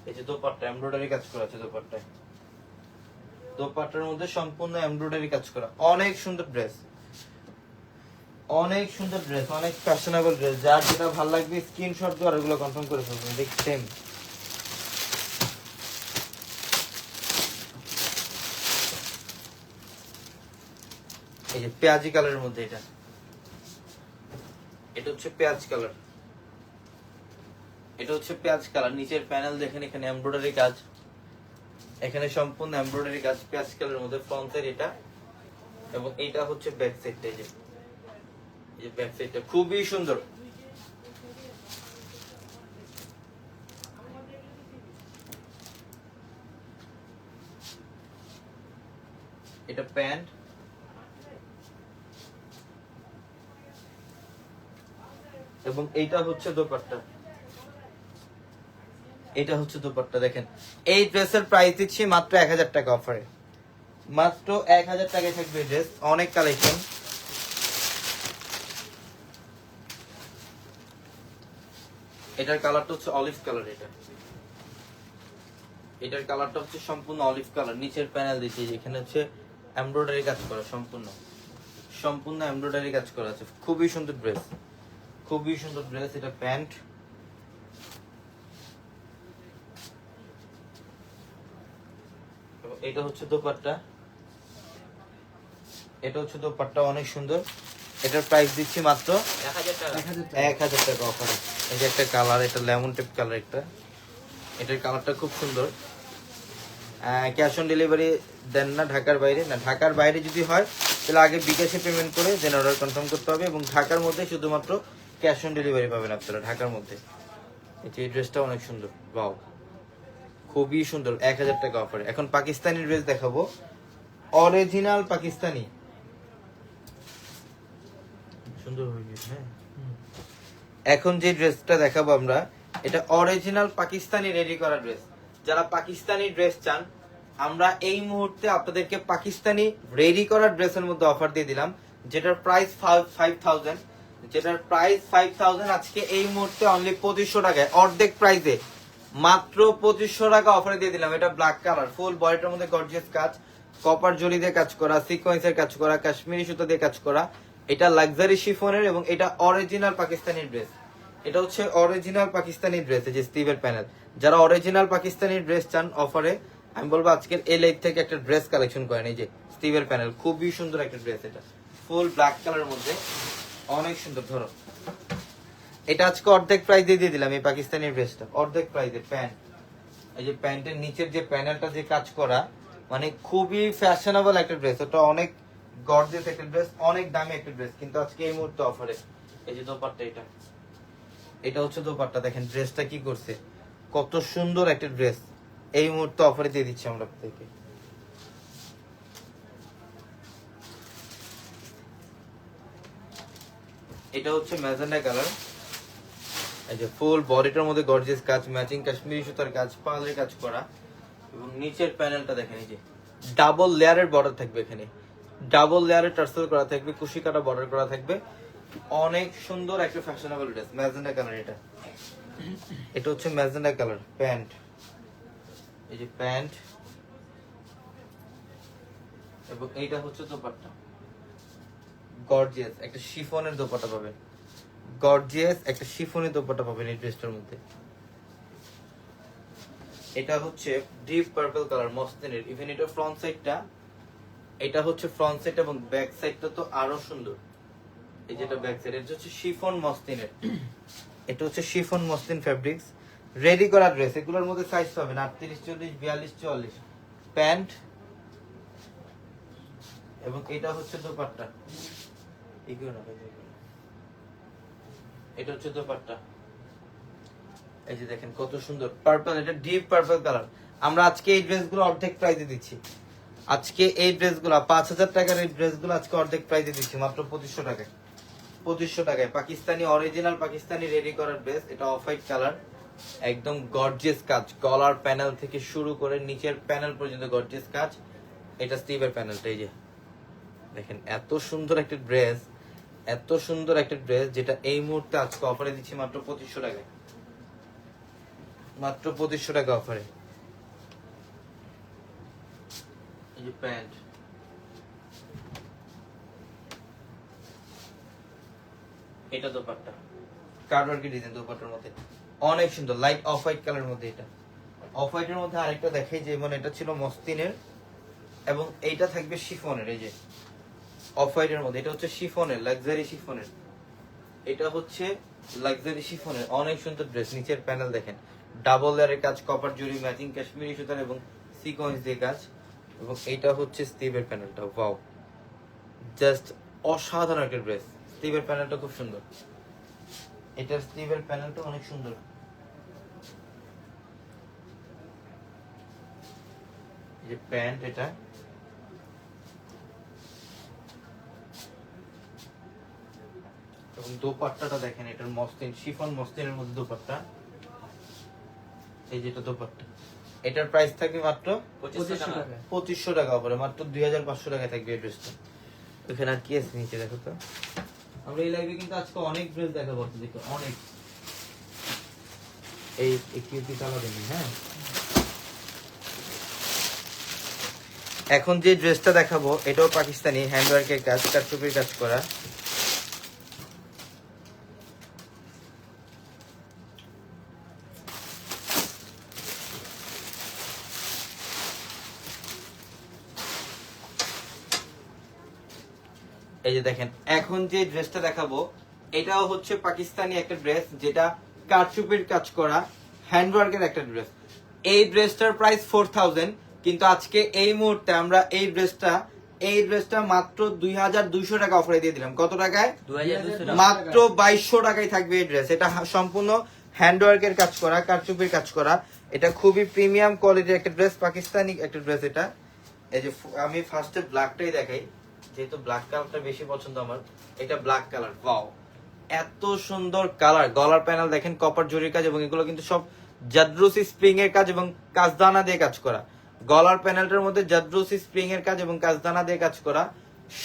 এই যে দোপাট্টা এমব্রয়ডারি কাজ করা আছে, দোপাট্টায়, দোপাট্টার মধ্যে সম্পূর্ণ এমব্রয়ডারি কাজ করা, অনেক সুন্দর ড্রেস, অনেক সুন্দর ড্রেস, অনেক ফ্যাশনেবল ড্রেস। যার যেটা ভালো লাগবে স্ক্রিনশট দিয়ে আর এগুলো কনফার্ম করে ফেলবেন। দেখ সেম এই যে পেঁয়াজি কালারের মধ্যে। এটা হচ্ছে পেঁয়াজ কালার, এটা হচ্ছে পেঁয়াজ কালার। নিচের প্যানেল দেখেন, এখানে এমব্রয়ডারি কাজ, এখানে সম্পূর্ণ এমব্রয়ডারি কাজ পেঁয়াজ কালারের মধ্যে। ফ্রন্ট সাইড এটা এবং এইটা হচ্ছে ব্যাক সাইডটা, এই যে ব্যাক সাইডটা খুবই সুন্দর। এটা প্যান্ট এবং এইটা হচ্ছে দোপাট্টা, এটা হচ্ছে দোপাট্টা। দেখেন এই ড্রেসের প্রাইস দিচ্ছি মাত্র 1000 টাকা অফারে, মাত্র 1000 টাকায় থাকবে ড্রেস, অনেক কালেকশন। এটার কালারটা হচ্ছে অলিভ কালার। এটার কালারটা হচ্ছে সম্পূর্ণ অলিভ কালার। নিচের প্যানেল দিচ্ছি, এখানে হচ্ছে এমব্রয়ডারি কাজ করা, সম্পূর্ণ এমব্রয়ডারি কাজ করা আছে, খুবই সুন্দর ড্রেস, খুবই সুন্দর ড্রেস। এটা প্যান্ট, এটা হচ্ছে দোপাট্টা, এটা হচ্ছে দোপাট্টা, অনেক সুন্দর। এটার প্রাইস দিচ্ছি মাত্র 1000 টাকা। 1000 টাকা অফারে। এই যে একটা কালার, এটা লেমন টেপ কালার একটা, এটার কালারটা খুব সুন্দর। ক্যাশ অন ডেলিভারি দেন না ঢাকার বাইরে? না, ঢাকার বাইরে যদি হয় তাহলে আগে বিকাশে পেমেন্ট করে দেন অর্ডার কনফার্ম করতে হবে, এবং ঢাকার মধ্যে শুধুমাত্র ক্যাশ অন ডেলিভারি পাবেন আপনারা ঢাকার মধ্যে। এই ড্রেসটা অনেক সুন্দর, বাও, খুবই সুন্দর। 1000 টাকা অফারে। এখন পাকিস্তানি ড্রেস দেখাবো, অরিজিনাল পাকিস্তানি, সুন্দর হয়ে গেছে। হ্যাঁ, এখন যে ড্রেসটা দেখাবো আমরা, এটা অরিজিনাল পাকিস্তানি রেডি করা ড্রেস। যারা পাকিস্তানি ড্রেস চান, আমরা এই মুহূর্তে আপনাদেরকে পাকিস্তানি রেডি করা ড্রেসের মধ্যে অফার দিয়ে দিলাম, যেটার প্রাইস 5000, যেটার প্রাইস 5000 আজকে এই মুহূর্তে অনলি 2500 টাকায়, অর্ধেক প্রাইসে মাত্র 2500 টাকা অফারে দিয়ে দিলাম। এটা ব্ল্যাক কালার, ফুল বডিটার মধ্যে গর্জিয়াস কাজ, কপার জরি দিয়ে কাজ করা, সিকোয়েন্সের কাজ করা, কাশ্মীরি সুতা দিয়ে কাজ করা। এটা লাক্সারি শিফনের এবং এটা অরিজিনাল পাকিস্তানি ড্রেস। এটা হচ্ছে অরিজিনাল পাকিস্তানি ড্রেস, এই যে স্টিভের প্যানেল। যারা অরিজিনাল পাকিস্তানি ড্রেস চান অফারে, আমি বলবো আজকের এই লাইভ থেকে একটা ড্রেস কালেকশন করেন। এই যে স্টিভের প্যানেল, খুবই সুন্দর একটা ড্রেস। এটা ফুল ব্ল্যাক কালারের মধ্যে, অনেক সুন্দর। ধরো, এটা আজকে অর্ধেক প্রাইস দিয়ে দিলাম এই পাকিস্তানি ড্রেসটা, অর্ধেক প্রাইসে। প্যান্ট, এই যে প্যান্টের নিচের যে প্যানেলটা যে কাজ করা, মানে খুবই ফ্যাশনেবল একটা ড্রেস। ওটা অনেক গর্জিয়াস একটা ড্রেস, অনেক দামি একটা ড্রেস, কিন্তু আজকে এই মুহূর্তে অফারে। এই যে দোপাট্টা, এটা হচ্ছে দোপাট্টা। দেখেন ড্রেসটা কি করছে, কত সুন্দর একটা ড্রেস, এই মুহূর্তে অফারে দিয়ে দিচ্ছি আমরা আপনাদেরকে। এটা হচ্ছে ম্যাজেন্ডা কালার, এই যে ফুল বডিটার মধ্যে গর্জিয়াস কাজ, ম্যাচিং কাশ্মীরি সুতার কাজ, পালের কাজ করা, এবং নিচের প্যানেলটা দেখেন, এই যে ডাবল লেয়ারের বর্ডার থাকবে, এখানে ডাবল লেয়ারের টার্সেল করা থাকবে, কুশি কাটা বর্ডার করা থাকবে, অনেক সুন্দর একটা ফ্যাশনেবল ড্রেস। ম্যাজেন্ডা কালার, এটা হচ্ছে ম্যাজেন্ডা কালার। প্যান্ট, এই যে প্যান্ট, এবং এইটা হচ্ছে দোপাট্টা, গর্জিয়াস একটা শিফনের দোপাট্টা পাবেন, গর্জিয়াস একটা শিফনের দোপাট্টা পাবেন এই ড্রেসটার মধ্যে। এটা হচ্ছে ডিপ পার্পল কালার মসলিনের, ইভেন এটা ফ্রন্ট সাইডটা, এটা হচ্ছে ফ্রন্ট সাইড এবং ব্যাক সাইডটা তো আরো সুন্দর। এই যেটা ব্যাক সাইড, এটা হচ্ছে শিফন মসলিনের, এটা হচ্ছে শিফন মসলিন ফেব্রিক্স, রেডি করা ড্রেস। এগুলোর মধ্যে সাইজ পাবেন 38, 40, 42, 44, প্যান্ট এবং এটা হচ্ছে দোপাট্টা। এটা হচ্ছে দোপাট্টা। এই যে দেখেন কত সুন্দর পার্পল, এটা ডিপ পার্পল কালার। আমরা আজকে এই ড্রেসগুলো অর্ধেক প্রাইসে দিচ্ছি। আজকে এই ড্রেসগুলো 5000 টাকার এই ড্রেসগুলো আজকে অর্ধেক প্রাইসে দিচ্ছি মাত্র 2500 টাকায়। 2500 টাকায় পাকিস্তানি অরিজিনাল পাকিস্তানি রেডি করা ড্রেস। এটা অফ হোয়াইট কালার, একদম গর্জিয়াস কাজ, গলার প্যানেল থেকে শুরু করে নিচের প্যানেল পর্যন্ত গর্জিয়াস কাজ। এটা স্টিভের প্যানেলটা, এই যে দেখেন এত সুন্দর একটা ড্রেস, এত সুন্দর একটা ড্রেস যেটা এই মুহূর্তে আজকে অফারে দিচ্ছি মাত্র 2500 টাকায়, মাত্র 2500 টাকা অফারে। এই যে প্যান্ট, এটা দোপাট্টা, কাটওয়ার্কের ডিজাইন দোপাট্টার মধ্যে অনেক সুন্দর, লাইট অফ হোয়াইট কালারের মধ্যে। এটা অফ হোয়াইটের মধ্যে আরেকটা দেখাই, যে মানে এটা ছিল মসলিনের এবং এইটা থাকবে শিফনের। এই যে অফ হোয়াইটের মধ্যে এটা হচ্ছে শিফনের, লাক্সারি শিফনের, এটা হচ্ছে লাক্সারি শিফনের, অনেক সুন্দর ড্রেস। নিচের প্যানেল দেখেন ডাবল লেয়ারের কাজ, কপার জরি ম্যাচিং কাশ্মীরি সুতার এবং সিকোয়েন্স দিয়ে কাজ। এবং এইটা হচ্ছে স্টিভের প্যানেলটা, ওয়াও জাস্ট অসাধারণ একটা ড্রেস। স্টিভের প্যানেলটা খুব সুন্দর, এটার স্টিভের প্যানেলটা অনেক সুন্দর। এই যে প্যান্ট, এটা এবং দোপাট্টাটা দেখেন, এটার মসলিন শিফন মসলিনের মধ্যে দোপাট্টা। এই যেটা দোপাট্টা, এটার প্রাইস থাকবে মাত্র 2500 টাকা উপরে, মাত্র 2500 টাকায় থাকবে এই ড্রেসটা। এখানে আর কি আছে নিচে দেখো তো। আমরা এই লাইভে কিন্তু আজকে অনেক ড্রেস দেখাবো, দেখো অনেক। এই কিউটি কালার দেন, হ্যাঁ। এখন যে ড্রেসটা দেখাবো এটাও পাকিস্তানি হ্যান্ডওয়ার্কের কাজ, কাটচুপির কাজ করা। এই যে দেখেন এখন যে ড্রেসটা দেখাবো এটাও হচ্ছে পাকিস্তানি একটা ড্রেস, যেটা কারচুপির কাজ করা হ্যান্ডওয়ার্কের একটা ড্রেস। এই ড্রেসটার প্রাইস 4000, কিন্তু আজকে এই মুহূর্তে আমরা এই ড্রেসটা মাত্র 2200 টাকা অফারে দিয়ে দিলাম। কত টাকায়? 2200 মাত্র 2200 টাকায় থাকবে এই ড্রেস। এটা সম্পূর্ণ হ্যান্ডওয়ার্কের কাজ করা, কারচুপির কাজ করা। এটা খুবই প্রিমিয়াম কোয়ালিটির একটা ড্রেস, পাকিস্তানি একটা ড্রেস। এটা এই যে আমি ফার্স্টে ব্ল্যাকটাই দেখাই, যেহেতু ব্ল্যাক কালারটা বেশি পছন্দ আমার। এটা ব্ল্যাক কালার, ওয়াও এত সুন্দর কালার। গলার প্যানেল দেখেন কপার জরির কাজ, এবং এগুলো কিন্তু সব জাদ্রুসি স্প্রিং এর কাজ এবং কাজদানা দিয়ে কাজ করা। গলার প্যানেলটার মধ্যে জাদ্রুসি স্প্রিং এর কাজ এবং কাজদানা দিয়ে কাজ করা।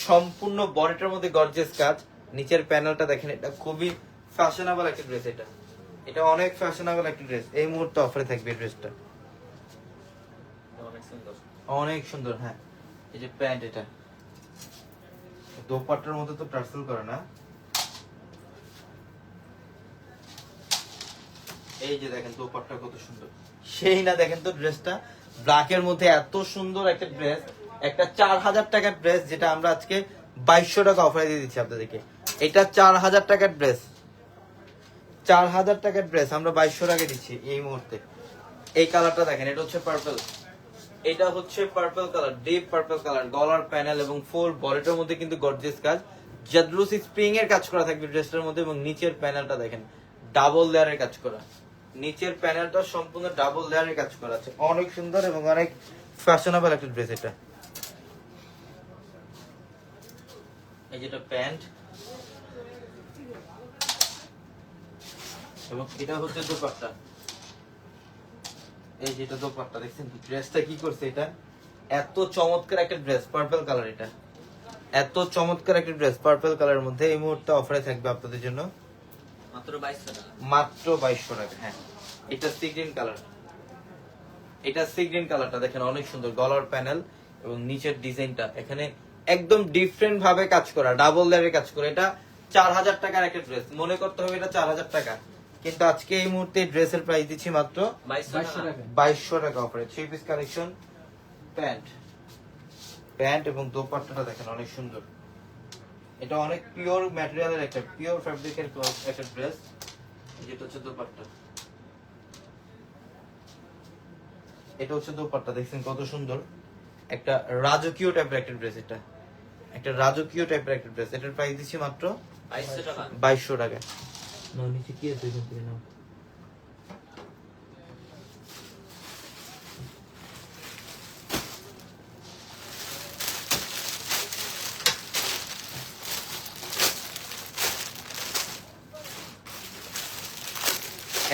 সম্পূর্ণ বডিটার মধ্যে গর্জিয়াস কাজ। নিচের প্যানেলটা দেখেন, এটা খুবই ফ্যাশনেবল একটা ড্রেস। এটা অনেক ফ্যাশনেবল একটা ড্রেস। এই মুহূর্তে অফারে থাকবে এই ড্রেসটা, অনেক সুন্দর, অনেক সুন্দর। হ্যাঁ, এই যে প্যান্ট, এটা দোপাট্টার মধ্যে তো টার্সেল করে না। এই যে দেখেন দোপাট্টা কত সুন্দর, সেই না দেখেন তো ড্রেসটা ব্ল্যাকের মধ্যে এত সুন্দর একটা ড্রেস, একটা 4000 টাকার ড্রেস, যেটা আমরা আজকে 2200 টাকা অফারে দিয়ে দিচ্ছি আপনাদেরকে। এটা 4000 টাকার ড্রেস, 4000 টাকার ড্রেস আমরা 2200 টাকা দিচ্ছি এই মুহূর্তে। এই কালারটা দেখেন, এটা হচ্ছে পার্পল, এটা হচ্ছে purple colour, deep purple colour. গলার প্যানেল এবং ফুল বডিটার মধ্যে কিন্তু গর্জিয়াস কাজ, জাদ্রুসি স্প্রিং এর কাজ করা থাকবে ড্রেসটার মধ্যে। এবং নিচের প্যানেলটা দেখেন ডাবল লেয়ারের কাজ করা, নিচের প্যানেলটা সম্পূর্ণ ডাবল লেয়ারের কাজ করা আছে। অনেক সুন্দর এবং অনেক ফ্যাশনেবল একটা ড্রেস এটা। এই যেটা প্যান্ট, এবং এটা হচ্ছে দোপাট্টা। এই যেটা দোপাট্টা দেখছেন ড্রেসটা কি করছে, এটা এত চমৎকার একটা ড্রেস, পার্পল কালার। এটা এত চমৎকার একটা ড্রেস পার্পল কালারের মধ্যে এই মুহূর্তে অফারে থাকবে আপনাদের জন্য মাত্র 2200 টাকা, মাত্র 2200 টাকা। হ্যাঁ, এটা সি গ্রিন কালার, এটা সি গ্রিন কালারটা দেখেন অনেক সুন্দর। গলার প্যানেল এবং নিচের ডিজাইনটা এখানে একদম ডিফারেন্ট ভাবে কাজ করা, ডাবল লেয়ারের কাজ করা। এটা 4000 টাকার একটা ড্রেস, মনে করতে হবে এটা 4000 টাকা, কিন্তু আজকে এই মুহূর্তে ড্রেসের প্রাইস দিচ্ছি মাত্র 2200 টাকা। 2200 টাকা অফারে। 3 পিস কালেকশন, প্যান্ট এবং দোপাট্টাটা দেখেন অনেক সুন্দর। এটা অনেক পিওর ম্যাটেরিয়ালের একটা, পিওর ফ্যাব্রিকের একটা ড্রেস। যেটা হচ্ছে দোপাট্টা, এটা হচ্ছে দোপাট্টা, দেখছেন কত সুন্দর। একটা রাজকীয় টাইপের একটা ড্রেস, এটা একটা রাজকীয় টাইপের একটা ড্রেস। এটার প্রাইস দিচ্ছি মাত্র 2200 টাকা। 2200 টাকা। নাও নিচে কি আছে এখান থেকে নাও।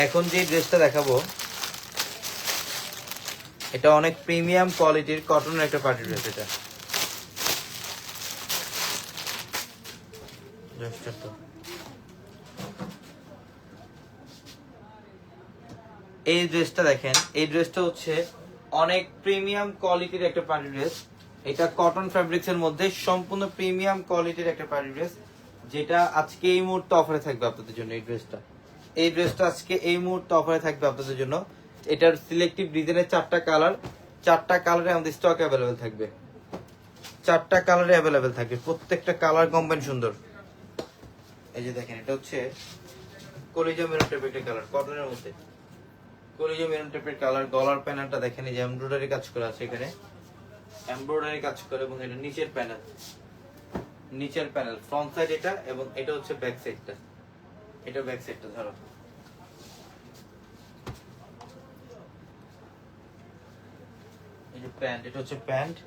এখন যে ড্রেসটা দেখাবো এটা অনেক প্রিমিয়াম কোয়ালিটির কটনের একটা পার্টি ড্রেস। এটা ড্রেসটা তো এই ড্রেসটা দেখেন, এই ড্রেসটা হচ্ছে অনেক প্রিমিয়াম কোয়ালিটির একটা পার্টি ড্রেস। এটা কটন ফ্যাব্রিক্স এর মধ্যে সম্পূর্ণ প্রিমিয়াম কোয়ালিটির একটা পার্টি ড্রেস, যেটা আজকে এই মুহূর্তে অফারে থাকবে আপনাদের জন্য। এই ড্রেসটা আজকে এই মুহূর্তে অফারে থাকবে আপনাদের জন্য। এটার সিলেক্টিভ ডিজাইনের 4টা কালার, 4টা কালারে আমাদের স্টক অ্যাভেলেবেল থাকবে। 4টা কালারে অ্যাভেলেবেল থাকবে, প্রত্যেকটা কালার কম্বাইন সুন্দর। এই যে দেখেন, এটা হচ্ছে কলিজা মেরুন টাইপের একটা কালার, কটনের মধ্যে কলিজা মেরুন টাইপের কালার। গলার প্যানেলটা দেখেন, এই যে এমব্রয়ডারি কাজ করা আছে, এখানে এমব্রয়ডারি কাজ করে। এবং এটা নিচের প্যানেল, ফ্রন্ট সাইড এটা, এবং এটা হচ্ছে ব্যাক সাইডটা। এটা ব্যাক সাইডটা ধরো। এই যে প্যান্ট, এটা হচ্ছে প্যান্ট।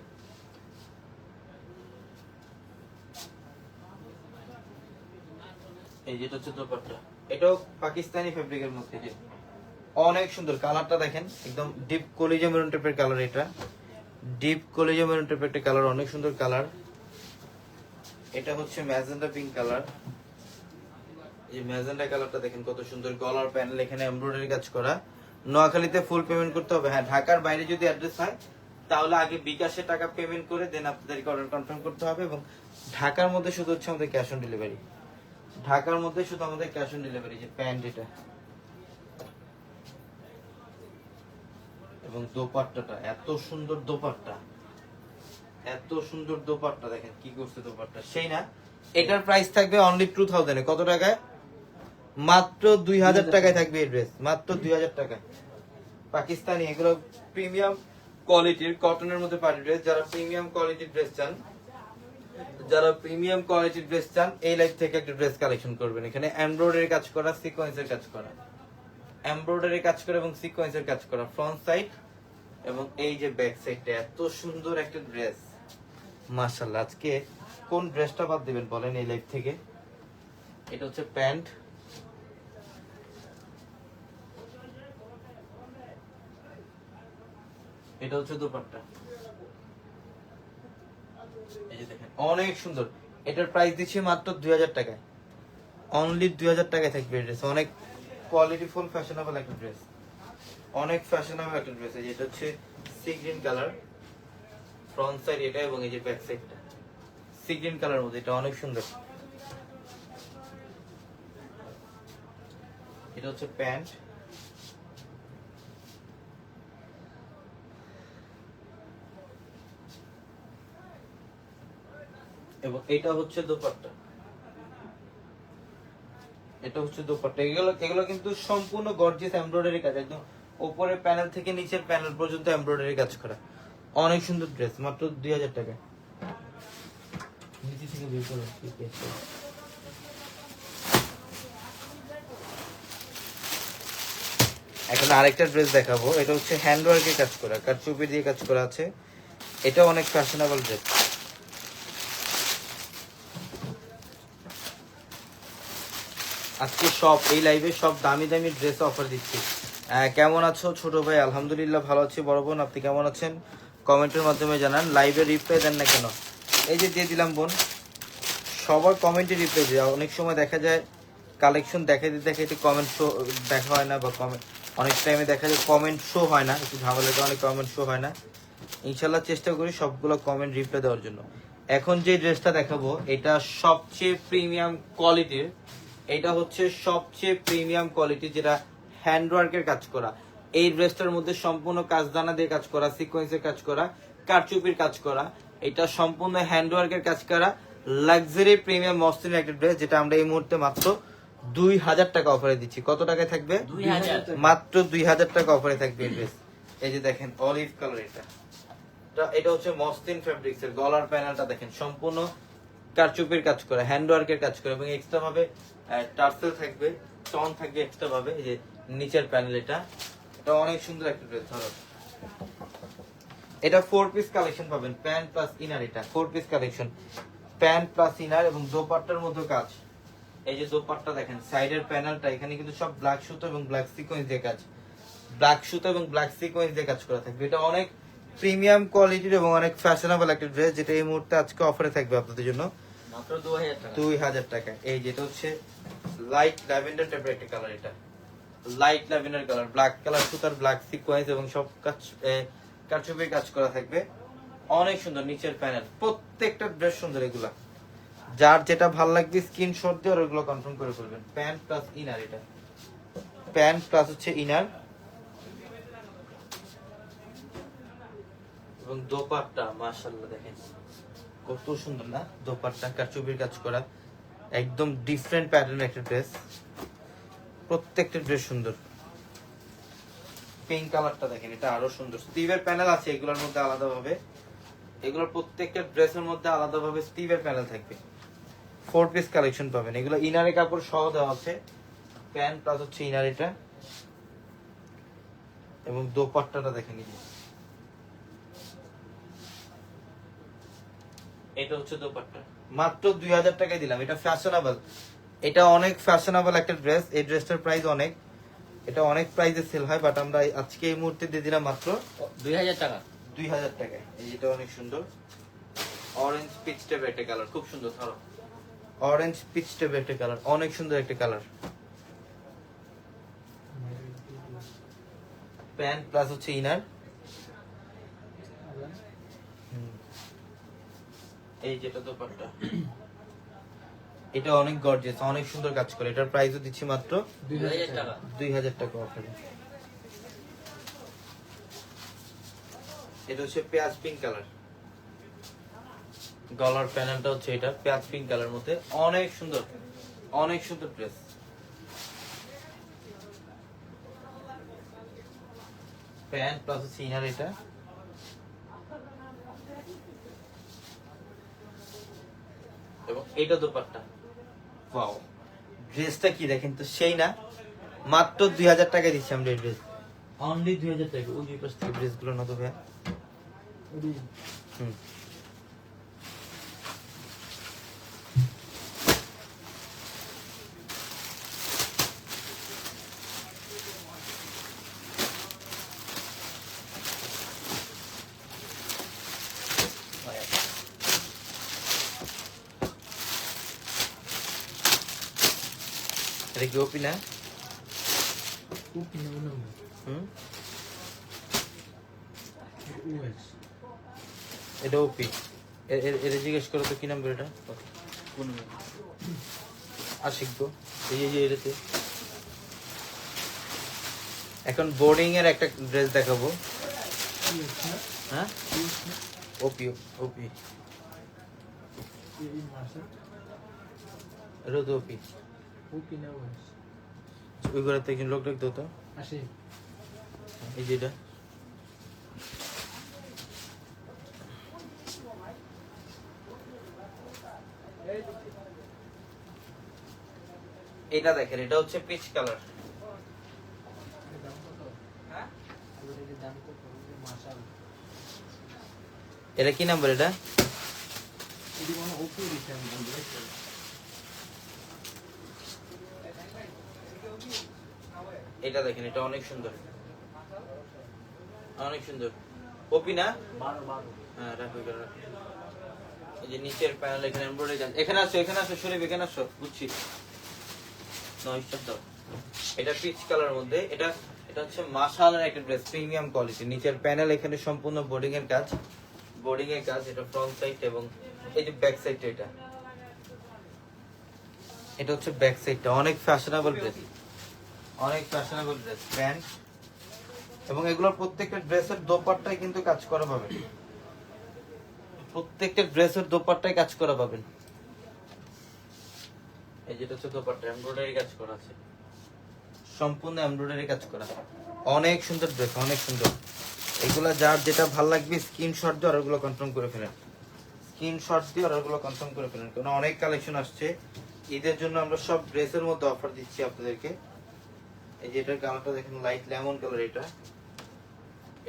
এই যেটা হচ্ছে দোপাট্টা, এটাও পাকিস্তানি ফেব্রিকের মধ্যে। যে অনেক সুন্দর কালারটা দেখেন, একদম ডিপ কলিজা মেরুন টাইপের কালার। এটা ডিপ কলিজা মেরুন টাইপের একটা কালার, অনেক সুন্দর কালার। এটা হচ্ছে ম্যাজেন্টা পিঙ্ক কালার। এই ম্যাজেন্টা কালারটা দেখেন কত সুন্দর। গলার প্যানেল, এখানে এমব্রয়ডারি কাজ করা। নোয়াখালীতে ফুল পেমেন্ট করতে হবে। হ্যাঁ, ঢাকার বাইরে যদি অ্যাড্রেস হয় তাহলে আগে বিকাশে টাকা পেমেন্ট করে দেন আপনাদেরকে অর্ডার কনফার্ম করতে হবে। এবং ঢাকার মধ্যে শুধু হচ্ছে আমাদের ক্যাশ অন ডেলিভারি। ঢাকার মধ্যে শুধু আমাদের ক্যাশ অন ডেলিভারি। যে প্যান্ট এটা, এবং দোপাট্টাটা এত সুন্দর। দোপাট্টা এত সুন্দর, দোপাট্টা দেখেন কি করছে দোপাট্টা, সেই না? এটার প্রাইস থাকবে অনলি 2000 এ। কত টাকায়? মাত্র 2000 টাকায় থাকবে এই ড্রেস, মাত্র 2000 টাকায়। পাকিস্তানি, এগুলো প্রিমিয়াম কোয়ালিটির কটনের মধ্যে পার্টি ড্রেস। যারা প্রিমিয়াম কোয়ালিটির ড্রেস চান, এই লাইফ থেকে একটা ড্রেস কালেকশন করবেন। এখানে এমব্রয়ডারি কাজ করা, সিকোয়েন্সের কাজ করা, এমব্রয়ডারি কাজ করা এবং সিকোয়েন্সের কাজ করা ফ্রন্ট সাইড, এবং এই যে ব্যাক সাইডটা। এত সুন্দর একটা ড্রেস, মাশাআল্লাহ। আজকে কোন ড্রেসটা বাদ দিবেন বলেন এই লাইফ থেকে? এটা হচ্ছে প্যান্ট, এটা হচ্ছে দোপাট্টা। এই যে দেখেন অনেক সুন্দর। এটার প্রাইস দিচ্ছি মাত্র 2000 টাকায়, অনলি 2000 টাকায় থাকবে ড্রেস। অনেক কোয়ালিটিফুল ফ্যাশনেবল একটা ড্রেস, অনেক ফ্যাশনেবল একটা ড্রেস। এই যে এটা হচ্ছে sea green colour, front side এটা, এবং এই যে ব্যাক সাইডটা সি গ্রিন কালার মধ্যে। এটা অনেক সুন্দর। এটা হচ্ছে প্যান্ট, এবং এটা হচ্ছে দোপাট্টা। এগুলো কিন্তু সম্পূর্ণ গর্জিয়াস এমব্রয়ডারি কাজ, একদম উপরের প্যানেল থেকে নিচের প্যানেল পর্যন্ত এমব্রয়ডারি কাজ করা। অনেক সুন্দর ড্রেস, মাত্র 2000 টাকা। নিচে থেকে বের করো কি কি আছে। এখন আরেকটা ড্রেস দেখাবো। এটা হচ্ছে হ্যান্ডওয়ার্কে কাজ করা, কারচুপি দিয়ে কাজ করা আছে। এটা অনেক ফ্যাশনেবল ড্রেস। আজকে সব এই লাইভে সব দামি দামি ড্রেস অফার দিচ্ছি। কেমন আছো ছোট ভাই? আলহামদুলিল্লাহ ভালো আছি। বড় বোন আপনি কেমন আছেন? কমেন্টের মাধ্যমে জানান। লাইভে রিপ্লাই দেন না কেন? এই যে দিয়ে দিলাম বোন, সবার কমেন্টে রিপ্লাই দেওয়া। অনেক সময় দেখা যায় কালেকশন দেখাইতে কমেন্ট শো দেখা হয় না, বা কমেন্ট অনেক টাইমে দেখা যায় কমেন্ট শো হয় না, একটু ঝামেলার কারণে কমেন্ট শো হয় না। ইনশাল্লাহ চেষ্টা করি সবগুলো কমেন্ট রিপ্লাই দেওয়ার জন্য। এখন যে ড্রেসটা দেখাবো এটা সবচেয়ে প্রিমিয়াম কোয়ালিটির, এটা হচ্ছে সবচেয়ে প্রিমিয়াম কোয়ালিটি, যেটা হ্যান্ডওয়ার্কের কাজ করা। এই ড্রেসটার মধ্যে সম্পূর্ণ কাজদানা দিয়ে কাজ করা, সিকোয়েন্সের কাজ করা, কারচুপির কাজ করা, এটা সম্পূর্ণ হ্যান্ডওয়ার্কের কাজ করা লাক্সারি প্রিমিয়াম মসলিনের একটা ড্রেস, যেটা আমরা এই মুহূর্তে মাত্র 2000 টাকা অফারে দিচ্ছি। কত টাকায় থাকবে? 2000 মাত্র 2000 টাকা অফারে থাকবে এই ড্রেস। এই যে দেখেন অলিভ কালার, এটা হচ্ছে মসলিন ফেব্রিক্স এর গলার প্যানেলটা দেখেন সম্পূর্ণ কারচুপির কাজ করা, হ্যান্ডওয়ার্কের কাজ করা, এবং এক্সট্রা ভাবে টার্সেল থাকবে, স্টোন থাকবে এক্সট্রা ভাবে। এই যে নিচের প্যানেল, এটা অনেক সুন্দর একটা ড্রেস। ধরো এটা 4 পিস কালেকশন পাবেন, প্যান্ট প্লাস ইনার, এটা 4 piece collection, pant plus inner এবং দোপাট্টার মধ্যে কাজ। এই যে দোপাট্টা দেখেন, সাইডের প্যানেলটা এখানে কিন্তু সব ব্ল্যাক সুতো এবং ব্ল্যাক সিকোয়েন্স দিয়ে কাজ, ব্ল্যাক সুতো এবং ব্ল্যাক সিকোয়েন্স দিয়ে কাজ করা থাকবে। এটা অনেক প্রিমিয়াম কোয়ালিটির এবং অনেক ফ্যাশনেবল একটা ড্রেস, যেটা এই মুহূর্তে আজকে অফারে থাকবে আপনাদের জন্য মাত্র 2000 টাকা। 2000 টাকা। এই যেটা হচ্ছে লাইট ল্যাভেন্ডার টাইপের একটা কালার, এটা light lavender colour, black colour সুতার ব্ল্যাক সিকোয়েন্স এবং সব কাজ কারচুপির কাজ করা থাকবে, অনেক সুন্দর। নিচের প্যানেল, প্রত্যেকটা ড্রেস সুন্দর। এগুলা যার যেটা ভালো লাগবে স্ক্রিনশট দিয়ে ওগুলো কনফার্ম করে ফেলবেন। প্যান্ট প্লাস ইনার, এটা প্যান্ট প্লাস হচ্ছে ইনার এবং দোপাট্টা মাশাআল্লাহ দেখেন কত সুন্দর না দোপাট্টা, কারচুপির কাজ করা, একদম ডিফারেন্ট প্যাটার্নের একটা ড্রেস। প্রত্যেকটা ড্রেস সুন্দর। পিঙ্ক কালারটা দেখেন, এটা আরো সুন্দর। স্টিভের প্যানেল আছে এগুলোর মধ্যে আলাদাভাবে, এগুলোর প্রত্যেকটা ড্রেসের মধ্যে আলাদাভাবে স্টিভের প্যানেল থাকবে। 4 পিস কালেকশন পাবেন, এগুলো ইনারে কাপড় সহ দেওয়া আছে, প্যান্ট প্লাস হচ্ছে ইনার এটা, এবং দোপাট্টাটা দেখেন এই যে। এটা হচ্ছে দোপাট্টা, মাত্র 2000 টাকায় দিলাম। এটা ফ্যাশনেবল, এটা অনেক ফ্যাশনেবল একটা ড্রেস। এই ড্রেসটার প্রাইস অনেক, এটা অনেক প্রাইসে সেল হয়, বাট আমরা আজকে এই মুহূর্তে দিয়ে দিলাম মাত্র 2000 টাকা। 2000 টাকায়। এই যেটা অনেক সুন্দর, অরেঞ্জ পিচ টাইপের একটা কালার, খুব সুন্দর। ধরো অরেঞ্জ পিচ টাইপের একটা কালার, অনেক সুন্দর একটা কালার। প্যান্ট প্লাস হচ্ছে ইনার, এই যেটা দোপাট্টা, এটা অনেক গর্জিয়াস, অনেক সুন্দর কাজ করে। এটার প্রাইসও দিচ্ছি মাত্র 2000 টাকা। 2000 টাকা অফারে। এটা হচ্ছে পেঁয়াজ পিঙ্ক কালার, গলার প্যানেলটা হচ্ছে এটা পেঁয়াজ পিঙ্ক কালার মধ্যে, অনেক সুন্দর, অনেক সুন্দর ড্রেস। প্যান্ট প্লাস হচ্ছে ইনার, এটা এবং এটা দোপাট্টা। ওয়াও, ড্রেসটা কি দেখেন তো, সেই না? মাত্র 2000 টাকা দিচ্ছি আমরা এই ড্রেস, অনলি 2000 টাকা। ওই যে পাশ থেকে ড্রেসগুলো না তো ভাইয়া। হুম, এটা কি ওপি না? হুম, এটা ওপি। এটা জিজ্ঞেস করো তো কি নাম্বার এটা? আশিক গো, এই যে এটাতে। এখন বোর্ডিং এর একটা ড্রেস দেখাবো। হ্যাঁ, ওপি ওপি, এটা তো ওপি। ওই ঘরেতে একজন লোক রাখতো তো, এই যে এটা। এটা দেখেন, এটা হচ্ছে পিচ কালার। এটা কি নাম্বার? এটা এটা দেখেন, এটা অনেক সুন্দর, অনেক সুন্দর। ওপি না? হ্যাঁ, রাখো এখানে রাখো। এই যে নিচের প্যানেল, এখানে এমব্রয়ডারি কাজ। এখানে আসো, এখানে আসো, শরীফ এখানে আসো, বুঝছি। নয় দাও। এটা পিচ কালার মধ্যে, এটা এটা হচ্ছে মাশাআল্লাহর একটা ড্রেস, প্রিমিয়াম কোয়ালিটি। নিচের প্যানেল এখানে সম্পূর্ণ বোর্ডিং এর কাজ, বোর্ডিং এর কাজ। এটা ফ্রন্ট সাইড এবং এই যে ব্যাক সাইডটা, এটা হচ্ছে ব্যাক সাইডটা। অনেক ফ্যাশনেবল ড্রেস, অনেক ফ্যাশনেবল ড্রেস, প্যান্ট এবং এগুলোর প্রত্যেকটা ড্রেসের দোপাট্টায় কিন্তু কাজ করা পাবেন, প্রত্যেকটা ড্রেসের দোপাট্টায় কাজ করা পাবেন। এই যেটা হচ্ছে দোপাট্টা, এমব্রয়ডারি কাজ করা আছে, সম্পূর্ণ এমব্রয়ডারি কাজ করা। অনেক সুন্দর ড্রেস, অনেক সুন্দর। এগুলা যার যেটা ভালো লাগবে স্ক্রিনশট দিয়ে অর্ডারগুলো কনফার্ম করে ফেলেন, স্ক্রিনশট দিয়ে অর্ডারগুলো কনফার্ম করে ফেলেন, কারণ অনেক কালেকশন আসছে ঈদের জন্য। আমরা সব ড্রেসের মধ্যে অফার দিচ্ছি আপনাদেরকে। এই যে এটার কালারটা দেখেন, লাইট লেমন কালার।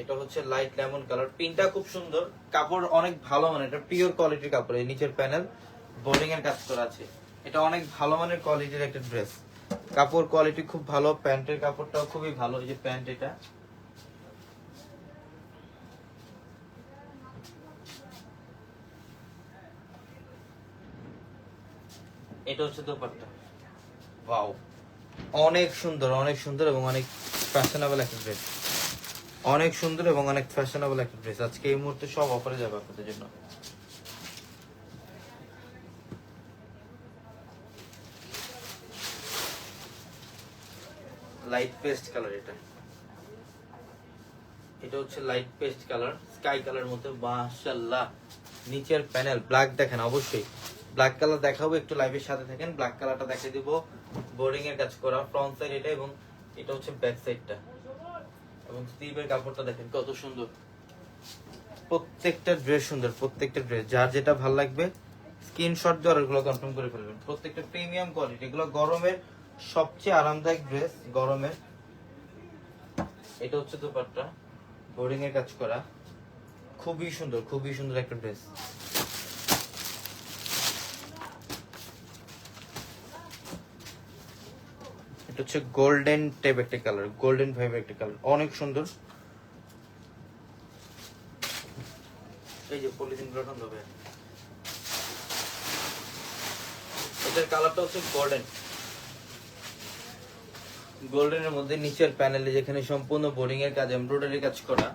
এটা হচ্ছে লাইট লেমন কালার, প্রিন্টটা খুব সুন্দর, কাপড় অনেক ভালো মানের, এটা পিওর কোয়ালিটির কাপড়। এই নিচের প্যানেল বোর্ডিং এর কাজ করা আছে, এটা অনেক ভালো মানের কোয়ালিটির একটা ড্রেস, কাপড় কোয়ালিটি খুব ভালো, প্যান্টের কাপড়টাও খুবই ভালো। এই যে প্যান্ট, এটা হচ্ছে দোপাট্টা। ওয়াও, অনেক সুন্দর, অনেক সুন্দর এবং অনেক ফ্যাশনেবল একটা ড্রেস, অনেক সুন্দর এবং অনেক ফ্যাশনেবল একটা ড্রেস। আজকে এই মুহূর্তে সব অফারে যাবে আপনাদের জন্য। লাইট পেস্ট কালার, এটা হচ্ছে light paste colour, sky colour মধ্যে। মাশাআল্লাহ, নিচের প্যানেল ব্ল্যাক দেখেন, অবশ্যই ব্ল্যাক কালার দেখাবো, একটু লাইভের সাথে থাকেন। ব্ল্যাক কালারটা দেখিয়ে দিব, বোর্ডিং এর কাজ করা ফ্রন্ট সাইড এটা, এবং এটা হচ্ছে ব্যাক সাইডটা, এবং স্লিভের কাপড়টা দেখেন কত সুন্দর। প্রত্যেকটা ড্রেস সুন্দর, প্রত্যেকটা ড্রেস যার যেটা ভালো লাগবে স্ক্রিনশট দিয়ে অর্ডারগুলো কনফার্ম করে ফেলবেন। প্রত্যেকটা প্রিমিয়াম কোয়ালিটি, এগুলো গরমের সবচেয়ে আরামদায়ক ড্রেস, গরমের। এটা হচ্ছে দোপাট্টা, বোর্ডিং এর কাজ করা, খুবই সুন্দর, খুবই সুন্দর একটা ড্রেস। এটা হচ্ছে গোল্ডেন টাইপ একটা কালার, গোল্ডেন ভাইব একটা কালার, অনেক সুন্দর। এই যে পলিথিন গুলো ঠান্ডা হবে, এটার কালারটা হচ্ছে গোল্ডেন, গোল্ডেনের মধ্যে নিচের প্যানেলে যেখানে সম্পূর্ণ বোর্ডিং এর কাজ, এমব্রয়ডারি কাজ করা।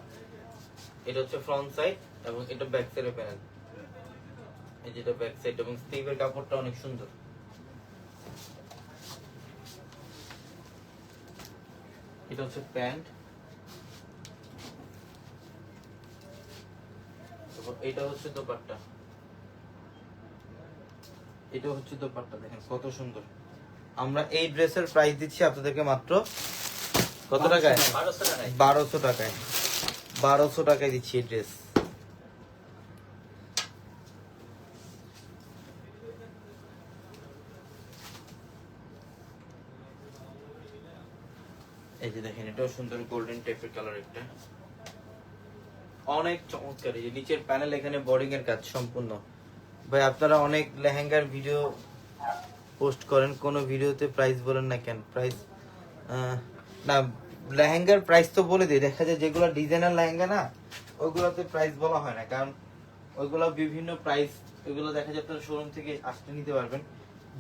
এটা হচ্ছে ফ্রন্ট সাইড এবং এটা ব্যাক সাইডের প্যানেল। এই যেটা ব্যাক সাইড এবং স্লিভের কাপড়টা অনেক সুন্দর। এটা হচ্ছে প্যান্ট, এটা হচ্ছে দোপাট্টা, এটা হচ্ছে দোপাট্টা দেখেন কত সুন্দর। আমরা এই ড্রেসের প্রাইস দিচ্ছি আপনাদেরকে মাত্র কত টাকায়? 1200 টাকায়, 1200 টাকায় দিচ্ছি এই ড্রেস। এই যে দেখেন, এটাও সুন্দর গোল্ডেন টাইপের কালার, একটা অনেক চমৎকার। এই যে নিচের প্যানেল, এখানে বোর্ডিং এর কাজ সম্পূর্ণ। ভাই আপনারা অনেক লেহেঙ্গার ভিডিও পোস্ট করেন, কোন ভিডিওতে প্রাইস বলেন না কেন? প্রাইস না, লেহেঙ্গার প্রাইস তো বলে দিই, দেখা যায় যেগুলো ডিজাইনার লেহেঙ্গা না ওইগুলোতে প্রাইস বলা হয় না, কারণ ওইগুলো বিভিন্ন প্রাইস, ওইগুলো দেখা যায় আপনারা শোরুম থেকে আসতে নিতে পারবেন,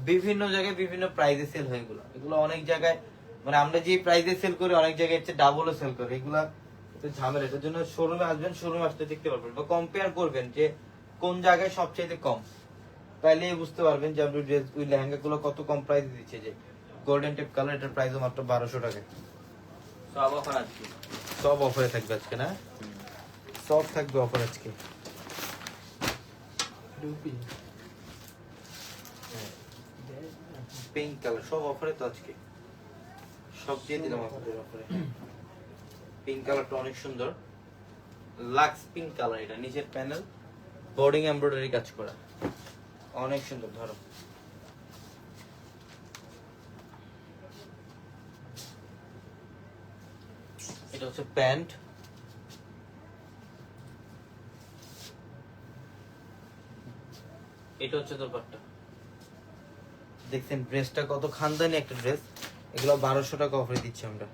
বিভিন্ন জায়গায় বিভিন্ন প্রাইসে সেল হয় এগুলো। এগুলো অনেক জায়গায় মানে আমরা যে প্রাইসে সেল করি অনেক জায়গায় হচ্ছে ডাবলও সেল করে, এগুলা একটু ঝামেলা। এটার জন্য শোরুমে আসবেন, শোরুমে আসতে দেখতে পারবেন বা কম্পেয়ার করবেন যে কোন জায়গায় সবচেয়ে কম, তাইলে বুঝতে পারবেন যে আপনি ড্রেস ওই লেহেঙ্গা গুলো কত কম প্রাইস দিচ্ছে। যে গোল্ডেন টেপ কালার, এটার প্রাইস মাত্র 1200 টাকা। সব অফার আজকে, সব অফারে থাকবে আজকে, না সব থাকবে অফার আজকে। পিঙ্ক কালার সব অফারে তো আজকে, সব দিয়ে দিলাম আপনাদের অফারে। পিঙ্ক কালারটা অনেক সুন্দর, লাক্স পিঙ্ক কালার। এটা নিচের প্যানেল বোর্ডিং এমব্রয়ডারি কাজ করা, অনেক সুন্দর। ধরো এটা হচ্ছে প্যান্ট, এটা হচ্ছে দোপাট্টা। দেখছেন ড্রেসটা কত খানদানি একটা ড্রেস, এগুলো 1200 টাকা অফারে দিচ্ছি আমরা।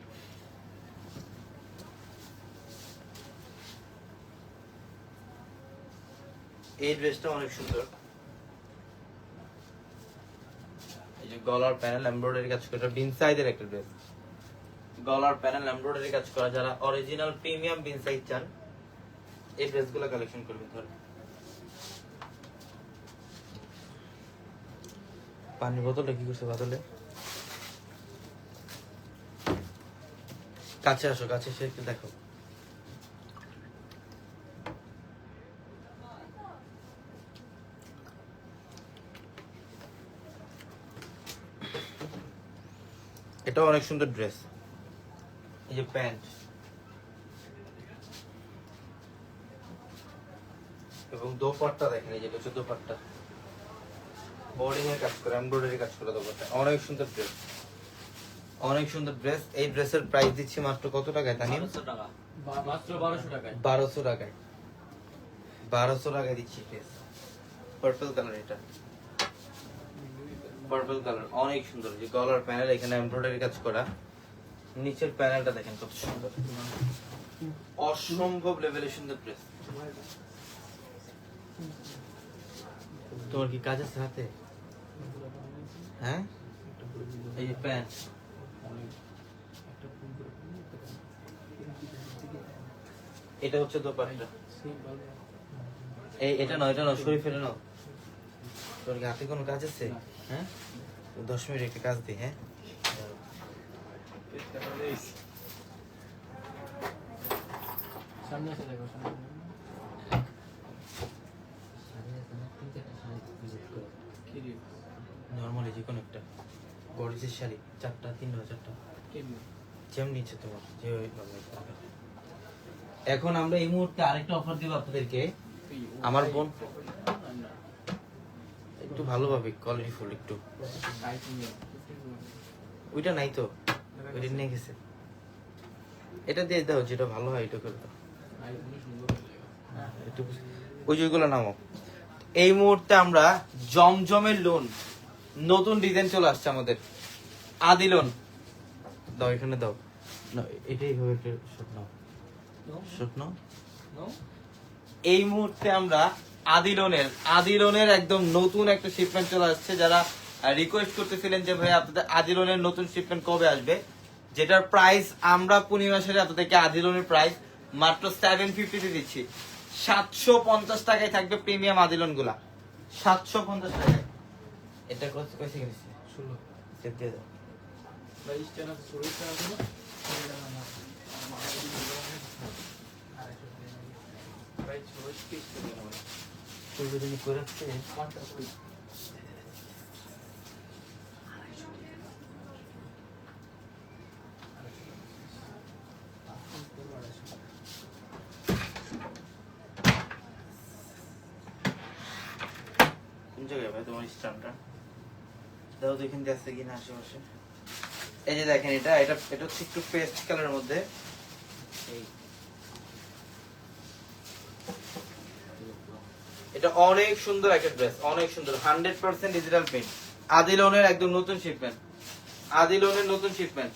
এই ড্রেসটা অনেক সুন্দর, এই যে গলার প্যানেল এমব্রয়ডারি কাজ করে, বিন সাইজের একটা ড্রেস, গলার প্যানেল এমব্রয়ডারি কাজ করা, যারা অরিজিনাল প্রিমিয়াম বিন সাইজ চান এই ড্রেসগুলো কালেকশন করবেন। ধর পানির বোতলটা কি করছে বাদলে? কাছে আসো, কাছে এসে একটু দেখো। এটা অনেক সুন্দর ড্রেস। এই যে প্যান্ট এবং দোপাট্টা দেখেন, এই যেটা হচ্ছে দোপাট্টা, বোর্ডিং এর কাজ করে, এমব্রয়ডারি কাজ করে দোপাট্টা। অনেক সুন্দর ড্রেস, অনেক সুন্দর ড্রেস। এই ড্রেসের প্রাইস দিচ্ছি মাত্র কত টাকায় তানিম? 1200 টাকা, মাত্র 1200 টাকায়। 1200 টাকায়, 1200 টাকায় দিচ্ছি ড্রেস। পার্পল কালার, এটা পার্পল কালার, অনেক সুন্দর। যে গলার প্যানেল এখানে এমব্রয়ডারি কাজ করা, নিচের প্যানেলটা দেখেন কত সুন্দর, অসম্ভব লেভেলের সুন্দর ড্রেস। তোমার কি কাজ আছে হাতে? হ্যাঁ, এই যে প্যান্ট, এটা হচ্ছে দোপাট্টা। এই এটা নয়, এটা নয়, সরি ফেলে নাও। তোর কি হাতে কোনো কাজ আছে? হ্যাঁ, 10 মিনিট একটা কাজ দিই। হ্যাঁ, সামনে এসে দেখো, সামনে। কি রে? নরমালি যে কোনো একটা গর্জিয়াস শাড়ি, 4টা 3 4টা কি রে? যেমন নিচ্ছে তোমার যে এখন আমরা এই মুহূর্তে আরেকটা অফার দিব আপনাদেরকে। আমার বোন একটু ভালোভাবে কোয়ালিটি ফুল, একটু ওইটা নাই তো, ওইটা নিয়ে গেছে। এটা দিয়ে দাও, যেটা ভালো হয় এটা করে দাও। একটু ওই যেগুলো নামো। এই মুহূর্তে আমরা জমজমের লোন, নতুন ডিজাইন চলে আসছে আমাদের, আদি লোন। দাও এখানে দাও, না এটাই হবে একটা শুকনো শুকনো। এই মুহূর্তে আমরা আদিলোনের একদম নতুন একটা শিপমেন্ট চলে আসছে। যারা রিকোয়েস্ট করতেছিলেন যে ভাই আপনাদের আদিলোনের নতুন শিপমেন্ট কবে আসবে, যেটার প্রাইস আমরা পূর্ণিমা সেরে আপনাদেরকে আদিলোনের প্রাইস মাত্র 750 তে দিচ্ছি। 750 টাকায় থাকবে প্রিমিয়াম আদিলোন গুলা, 750 টাকায়। এটা কইছে কিনেছি 16 সেট দিয়ে দাও। প্রাইস জানা 16 টাকা না, প্রাইস 16 পিস করে নাও। তুই যদি করে রাখছে কোনটা কই? কোন জায়গায় ভাই তোমার স্ট্যান্ডটা? দাও দেখেন যে আছে কিনা আশেপাশে। এই যে দেখেন, এটা এটা এটা হচ্ছে একটু পেস্ট কালারের মধ্যে। এই এটা অনেক সুন্দর একটা ড্রেস, অনেক সুন্দর, 100% ডিজিটাল প্রিন্ট। আদিলোনের একদম নতুন শিপমেন্ট, আদিলোনের নতুন শিপমেন্ট।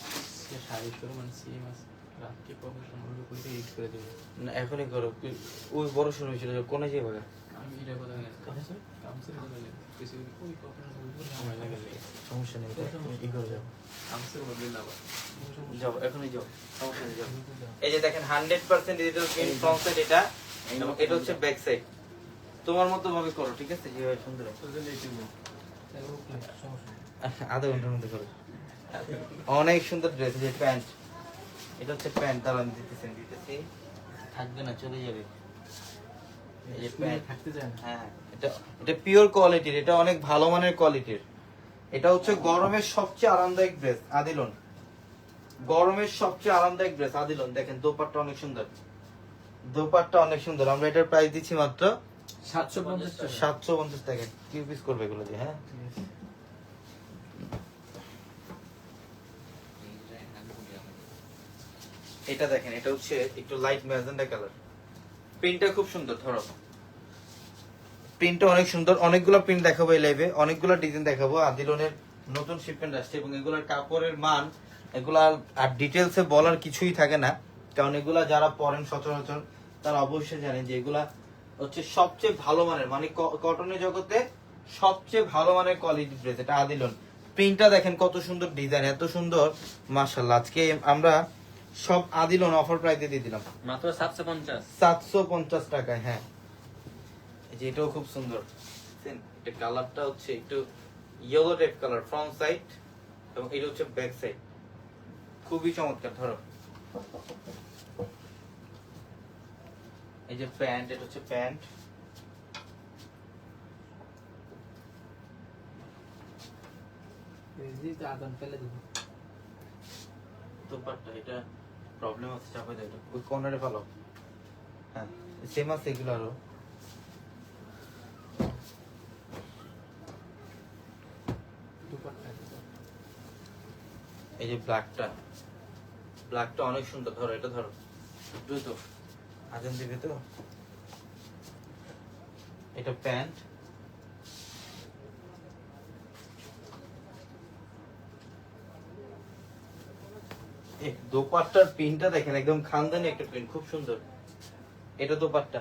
সে শাড়ি করে মানে সেম আছে, রাতকে প্রফেশনাল করে এডিট করে দেব না এখনই করো, ওই বড় শুরু হয়েছিল কোনে যাই ভাগা। আমি এটা কথা না, কাছে কামসে বলে কিছু ওই প্রফেশনাল করে সময় লাগে। সমস্যা নেই, তুমি কি করে যাও, কামসে বলে না যাও এখনই যাও, সমস্যা নেই যাও। এই যে দেখেন 100% ডিজিটাল প্রিন্ট ফ্রন্ট সাইড, এটা এবং এটা হচ্ছে ব্যাক সাইড। তোমার মতো ভাবে করো, ঠিক আছে? যেভাবে সুন্দর আধা ঘন্টার মধ্যে করো। অনেক সুন্দর ড্রেস। যে প্যান্ট, এটা হচ্ছে প্যান্ট, তার আমি দিতেছি, থাকবে না চলে যাবে। এই যে প্যান্ট থাকতে যায় না। হ্যাঁ, এটা এটা পিওর কোয়ালিটির, এটা অনেক ভালো মানের কোয়ালিটির। এটা হচ্ছে গরমের সবচেয়ে আরামদায়ক ড্রেস আদিলোন, গরমের সবচেয়ে আরামদায়ক ড্রেস আদিলোন। দেখেন দোপাট্টা অনেক সুন্দর, দোপাট্টা অনেক সুন্দর। আমরা এটার প্রাইস দিচ্ছি মাত্র 750 টাকা। কি পিস করবে এগুলো দিয়ে? হ্যাঁ, এটা দেখেন, এটা হচ্ছে একটু লাইট ম্যাজেন্ডা কালার, প্রিন্টটা খুব সুন্দর। ধরো প্রিন্টটা অনেক সুন্দর, অনেকগুলো প্রিন্ট দেখাবো এই লাইভে, অনেকগুলো ডিজাইন দেখাবো। আদিলোনের নতুন শিপমেন্ট আসছে এবং এগুলোর কাপড়ের মান, এগুলা আর ডিটেলসে বলার কিছুই থাকে না, কারণ এগুলা যারা পরেন সচরাচর তারা অবশ্যই জানেন যে এগুলা হচ্ছে সবচেয়ে ভালো মানের, মানে কটনের জগতে সবচেয়ে ভালো মানের কোয়ালিটি ড্রেস। এটা আদিলোন প্রিন্টটা দেখেন কত সুন্দর ডিজাইন, এত সুন্দর মাশাআল্লাহ। আজকে আমরা সব আদিলন অফার প্রাইসে দিয়ে দিলাম মাত্র 750। 750 টাকায়। হ্যাঁ, এই যে এটাও খুব সুন্দর, এটা কালারটা হচ্ছে একটু yellow type colour front side, এবং এটা হচ্ছে ব্যাক সাইড, খুবই চমৎকার। ধরো এই যে প্যান্ট, এটা হচ্ছে প্যান্ট, এই যে আদান ফেলে দিব। দোপাট্টা এটা প্রবলেম আছে, চাপে দেয় ওই কর্নারে ভালো। হ্যাঁ, সেম আছে এগুলো আরো। দুপাট্টা এই যে ব্ল্যাকটা, ব্ল্যাকটা অনেক সুন্দর। ধরো এটা, ধরো দ্রুত আজান দিবে তো। এটা প্যান্ট, এই দোপাট্টার প্রিন্টটা দেখেন, একদম খানদানি একটা প্রিন্ট, খুব সুন্দর। এটা দোপাট্টা,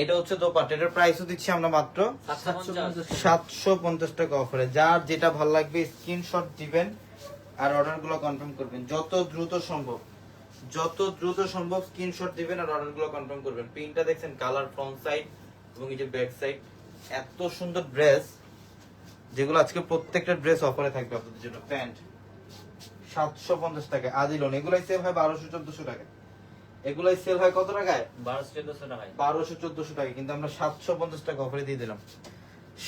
এটা হচ্ছে দোপাট্টা। এটার প্রাইসও দিচ্ছি আমরা মাত্র 750 টাকা অফারে। যার যেটা ভালো লাগবে স্ক্রিনশট দিবেন আর অর্ডার গুলো কনফার্ম করবেন যত দ্রুত সম্ভব, যত দ্রুত সম্ভব স্ক্রিনশট দিবেন আর অর্ডার গুলো কনফার্ম করবেন। প্রিন্টটা দেখছেন, কালার ফ্রন্ট সাইড এবং এই যে ব্যাক সাইড, এত সুন্দর ড্রেস, যেগুলো আজকে প্রত্যেকটা ড্রেস অফারে থাকবে আপনাদের জন্য। প্যান্ট 750 টাকা আদিলন, এগুলাই সেল হয় 1200-1400 টাকা। এগুলাই সেল হয় কত টাকায়? 1200-1400 টাকায়। 1200-1400 টাকা, কিন্তু আমরা 750 টাকা অফারে দিয়ে দিলাম।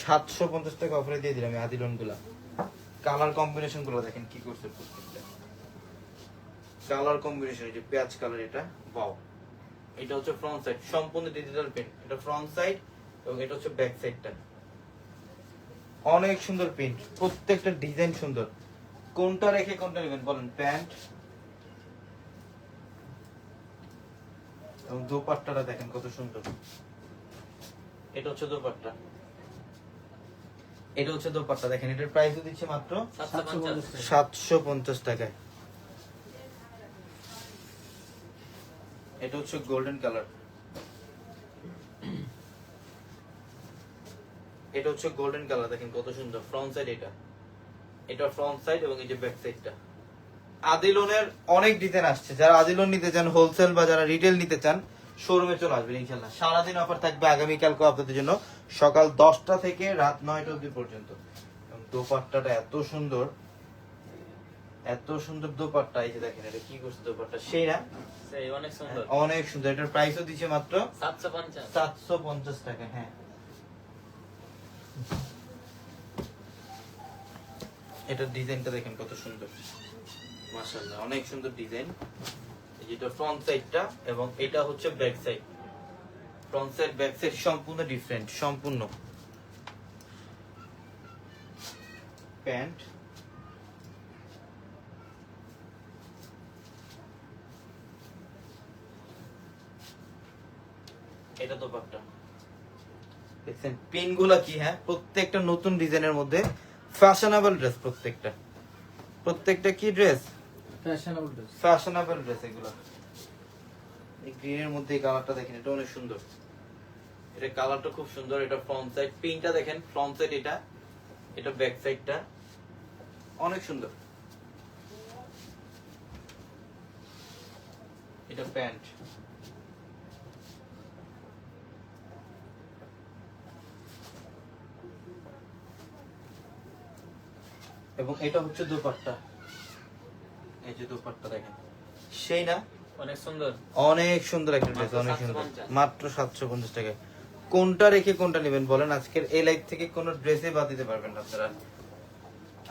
750 টাকা অফারে দিয়ে দিলাম এই আদিলন গুলা। কালার কম্বিনেশন গুলো দেখেন কি করছে প্রত্যেকটা। কালার কম্বিনেশন, এই যে পেঁয়াজ কালার, এটা ওয়াও। এটা হচ্ছে ফ্রন্ট সাইড, সম্পূর্ণ ডিজিটাল প্রিন্ট। এটা ফ্রন্ট সাইড এবং এটা হচ্ছে ব্যাক সাইডটা। অনেক সুন্দর প্রিন্ট, প্রত্যেকটা ডিজাইন সুন্দর। কোনটা রেখে কোনটা নেবেন বলেন? প্যান্ট এবং দোপাট্টাটা দেখেন কত সুন্দর। এটা হচ্ছে দোপাট্টা, এটা হচ্ছে দোপাট্টা দেখেন। এটার প্রাইস দিচ্ছে মাত্র 750 টাকায়। এটা হচ্ছে গোল্ডেন কালার, এটা হচ্ছে গোল্ডেন কালার দেখেন কত সুন্দর। ফ্রন্ট সাইড এটা, এটা ফ্রন্ট সাইড এবং এই যে ব্যাক সাইডটা। আদিলনের অনেক ডিজাইন আসছে, যারা আদিলন নিতে চান হোলসেল বা যারা রিটেল নিতে চান শোরুমে চলে আসবেন ইনশাআল্লাহ। সারাদিন অফার থাকবে আগামীকালকে আপনাদের জন্য, সকাল 10টা থেকে রাত 9টা অবধি পর্যন্ত। এবং দোপাট্টাটা এত সুন্দর, এত সুন্দর দোপাট্টা। এই যে দেখেন, এটা কি করছে দোপাট্টা, সেই না? সেই অনেক সুন্দর। অনেক সুন্দর। এটার প্রাইসও দিচ্ছে মাত্র 750। 750 টাকা। হ্যাঁ, এটার ডিজাইনটা দেখেন কত সুন্দর, মাশাআল্লাহ অনেক সুন্দর ডিজাইন। যেটা ফ্রন্ট সাইডটা এবং এটা হচ্ছে back side. Front side back side সম্পূর্ণ ডিফারেন্ট, সম্পূর্ণ। প্যান্ট, এটা দোপাট্টা দেখছেন। পিন গুলা কি, হ্যাঁ প্রত্যেকটা নতুন ডিজাইনের মধ্যে ফ্যাশনেবল ড্রেস, প্রত্যেকটা প্রত্যেকটা কি dress? Fashionable dress. Fashionable dress এগুলো। এই গ্রিনের মধ্যে এই কালারটা দেখেন, এটা অনেক সুন্দর। এটা কালারটা খুব সুন্দর। এটা ফ্রন্ট সাইড, পিনটা দেখেন ফ্রন্ট সাইড, এটা এটা ব্যাক সাইডটা অনেক সুন্দর। এটা প্যান্ট, এবং এটা হচ্ছে দোপাট্টা। এই যে দোপাট্টা দেখেন, সেই না? অনেক সুন্দর। অনেক সুন্দর একটা ড্রেস, অনেক সুন্দর। মাত্র 750 টাকা। কোনটা রেখে কোনটা নেবেন বলেন? আজকের এই লাইভ থেকে কোনো ড্রেসে বাদ দিতে পারবেন না আপনারা।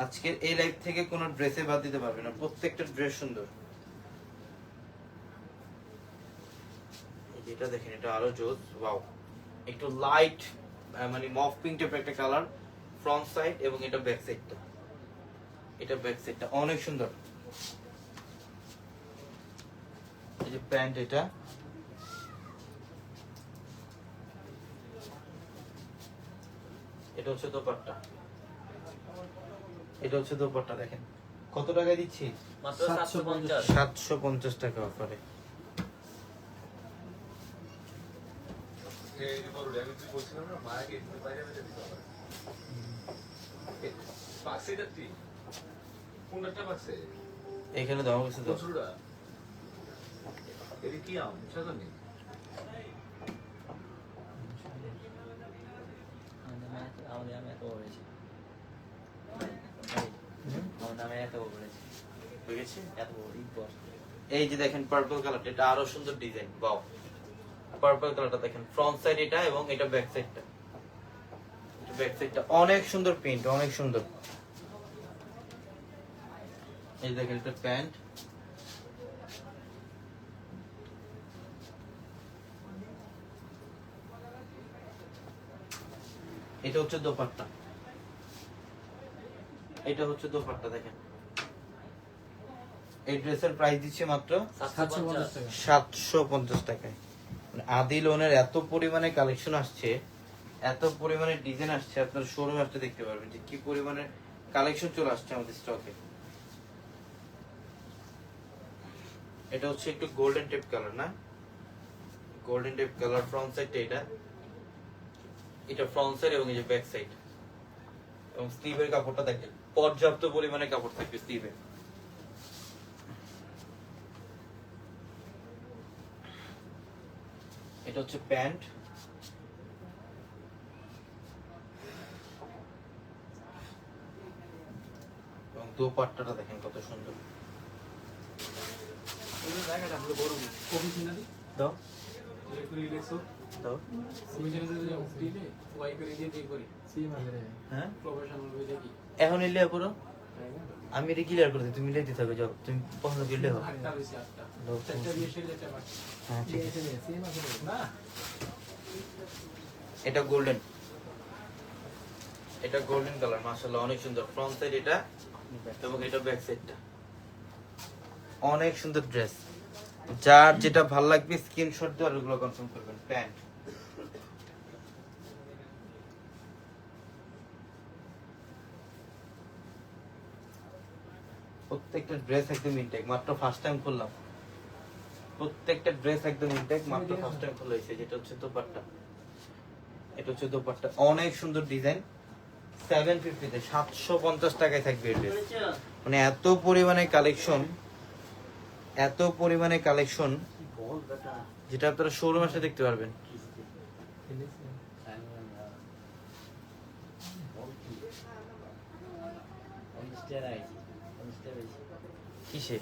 আজকের এই লাইভ থেকে কোনো ড্রেসে বাদ দিতে পারবেন না, প্রত্যেকটা ড্রেস সুন্দর। এটা দেখেন, এটা আরো জোস, ওয়াও। একটু লাইট মানে মফ পিঙ্ক টাইপের একটা কালার, ফ্রন্ট সাইড এবং এটা ব্যাক সাইডটা। এটা ব্যাক সাইডটা অনেক সুন্দর। এই যে প্যান্ট, এটা এটা হচ্ছে দোপাট্টা, এটা হচ্ছে দোপাট্টা দেখেন কত টাকায় দিচ্ছি? মাত্র 750। 750 টাকা অফারে। এখানে দাও কিছু দাও। আমাদের আমি এত বলেছি আমার নামে এত বলেছি হয়ে গেছে? এত বড় এই যে দেখেন পার্পল কালারটা, এটা আরো সুন্দর ডিজাইন। বাও, পার্পল কালারটা দেখেন, ফ্রন্ট সাইড এটা এবং এটা ব্যাক সাইডটা। ব্যাক সাইডটা অনেক সুন্দর প্রিন্ট, অনেক সুন্দর। এই দেখেন এটা প্যান্ট, এটা হচ্ছে দোপাট্টা, এটা হচ্ছে দোপাট্টা। দেখেন এই ড্রেসের প্রাইস দিচ্ছে মাত্র 750 টাকা। 750 টাকায়। মানে আদি লোনের এত পরিমাণে কালেকশন আসছে, এত পরিমাণে ডিজাইন আসছে, আপনার শোরুমে আসতে দেখতে পারবেন যে কি পরিমাণে কালেকশন চলে আসছে আমাদের স্টকে। এটা হচ্ছে একটু গোল্ডেন টেপ কালার, না গোল্ডেন টেপ কালার। ফ্রন্ট সাইডটা এটা, এটা ফ্রন্ট সাইড এবং এই যে ব্যাক সাইড। এবং স্লিভের কাপড়টা দেখেন, পর্যাপ্ত পরিমাণে কাপড় থাকবে স্লিভে। এটা হচ্ছে প্যান্ট, এবং দোপাট্টাটা দেখেন কত সুন্দর। দাও দাও। হ্যাঁ এখন এলে পুরো আমি এটা ক্লিয়ার করে দিই, তুমি লেতে থাকো, যাও তুমি পছন্দ করলে হোক। হ্যাঁ ঠিক আছে। এটা গোল্ডেন, এটা গোল্ডেন কালার, মাশাআল্লাহ অনেক সুন্দর। ফ্রন্ট সাইড এটা এবং এটা ব্যাক সাইডটা, অনেক সুন্দর ড্রেস। যার যেটা ভালো লাগবে স্ক্রিনশট দিয়ে ওগুলো কনফার্ম করবেন। প্যান্ট, প্রত্যেকটা ড্রেস একদম ইনটেক, মাত্র ফার্স্ট টাইম খুললাম। প্রত্যেকটা ড্রেস একদম ইনটেক, মাত্র ফার্স্ট টাইম খোলা হয়েছে। যেটা হচ্ছে দোপাট্টা, এটা হচ্ছে দোপাট্টা, অনেক সুন্দর ডিজাইন। 750 তে 750 টাকায় থাকবে এই ড্রেস। মানে এত পরিমাণে কালেকশন, এত পরিমাণে কালেকশন, যেটা আপনারা শোরুম আসলে দেখতে পারবেন। কিসে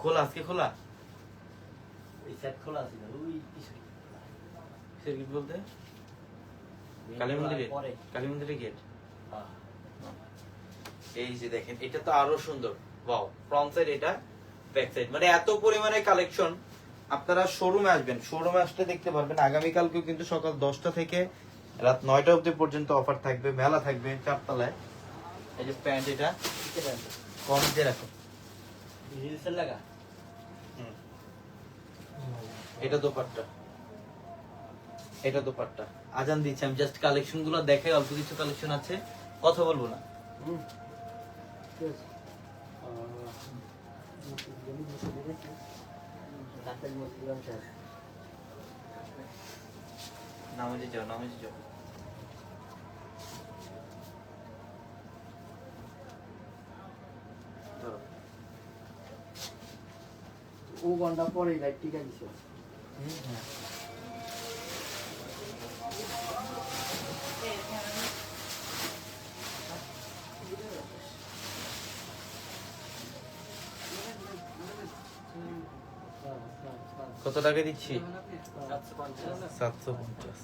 খোলা? আজকে খোলা সেটা বলতে কালী মন্দিরে, কালী মন্দিরে গেট। এই যে দেখেন, এটা তো আরো সুন্দর। ওয়াও, ফ্রন্ট সাইড এটা, ব্যাক সাইড, মানে এত পরিমাণে কালেকশন। আপনারা শোরুমে আসবেন, শোরুমে আসলে দেখতে পারবেন। আগামীকালকেও কিন্তু সকাল 10টা থেকে রাত 9টা অবধি পর্যন্ত অফার থাকবে, মেলা থাকবে 4 তলায়। এই যে প্যান্ট, এটা কম দিয়ে রাখো। এটা দোপাট্টা, এটা দোপাট্টা। আজান দিচ্ছে, আমি জাস্ট কালেকশন গুলো দেখে, অল্প কিছু কালেকশন আছে, কথা বলবো না। নামাজে যাও, নামাজে যাও। ধরো। ও ঘন্টা পরে লাইট টিকা দিছে। হ্যাঁ। কত টাকা দিচ্ছি? 750।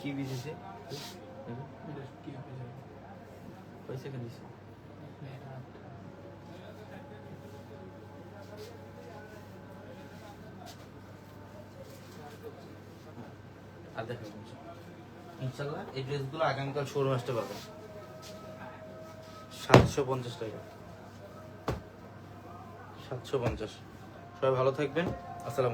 কি বিশেষে পয়সা কেন দিছো? আর দেখো ইনশাল্লাহ এই ড্রেসগুলো আগামীকাল শোরুম আসতে পারবেন। 750 টাকা, 750। সবাই ভালো থাকবেন। আসসালাম।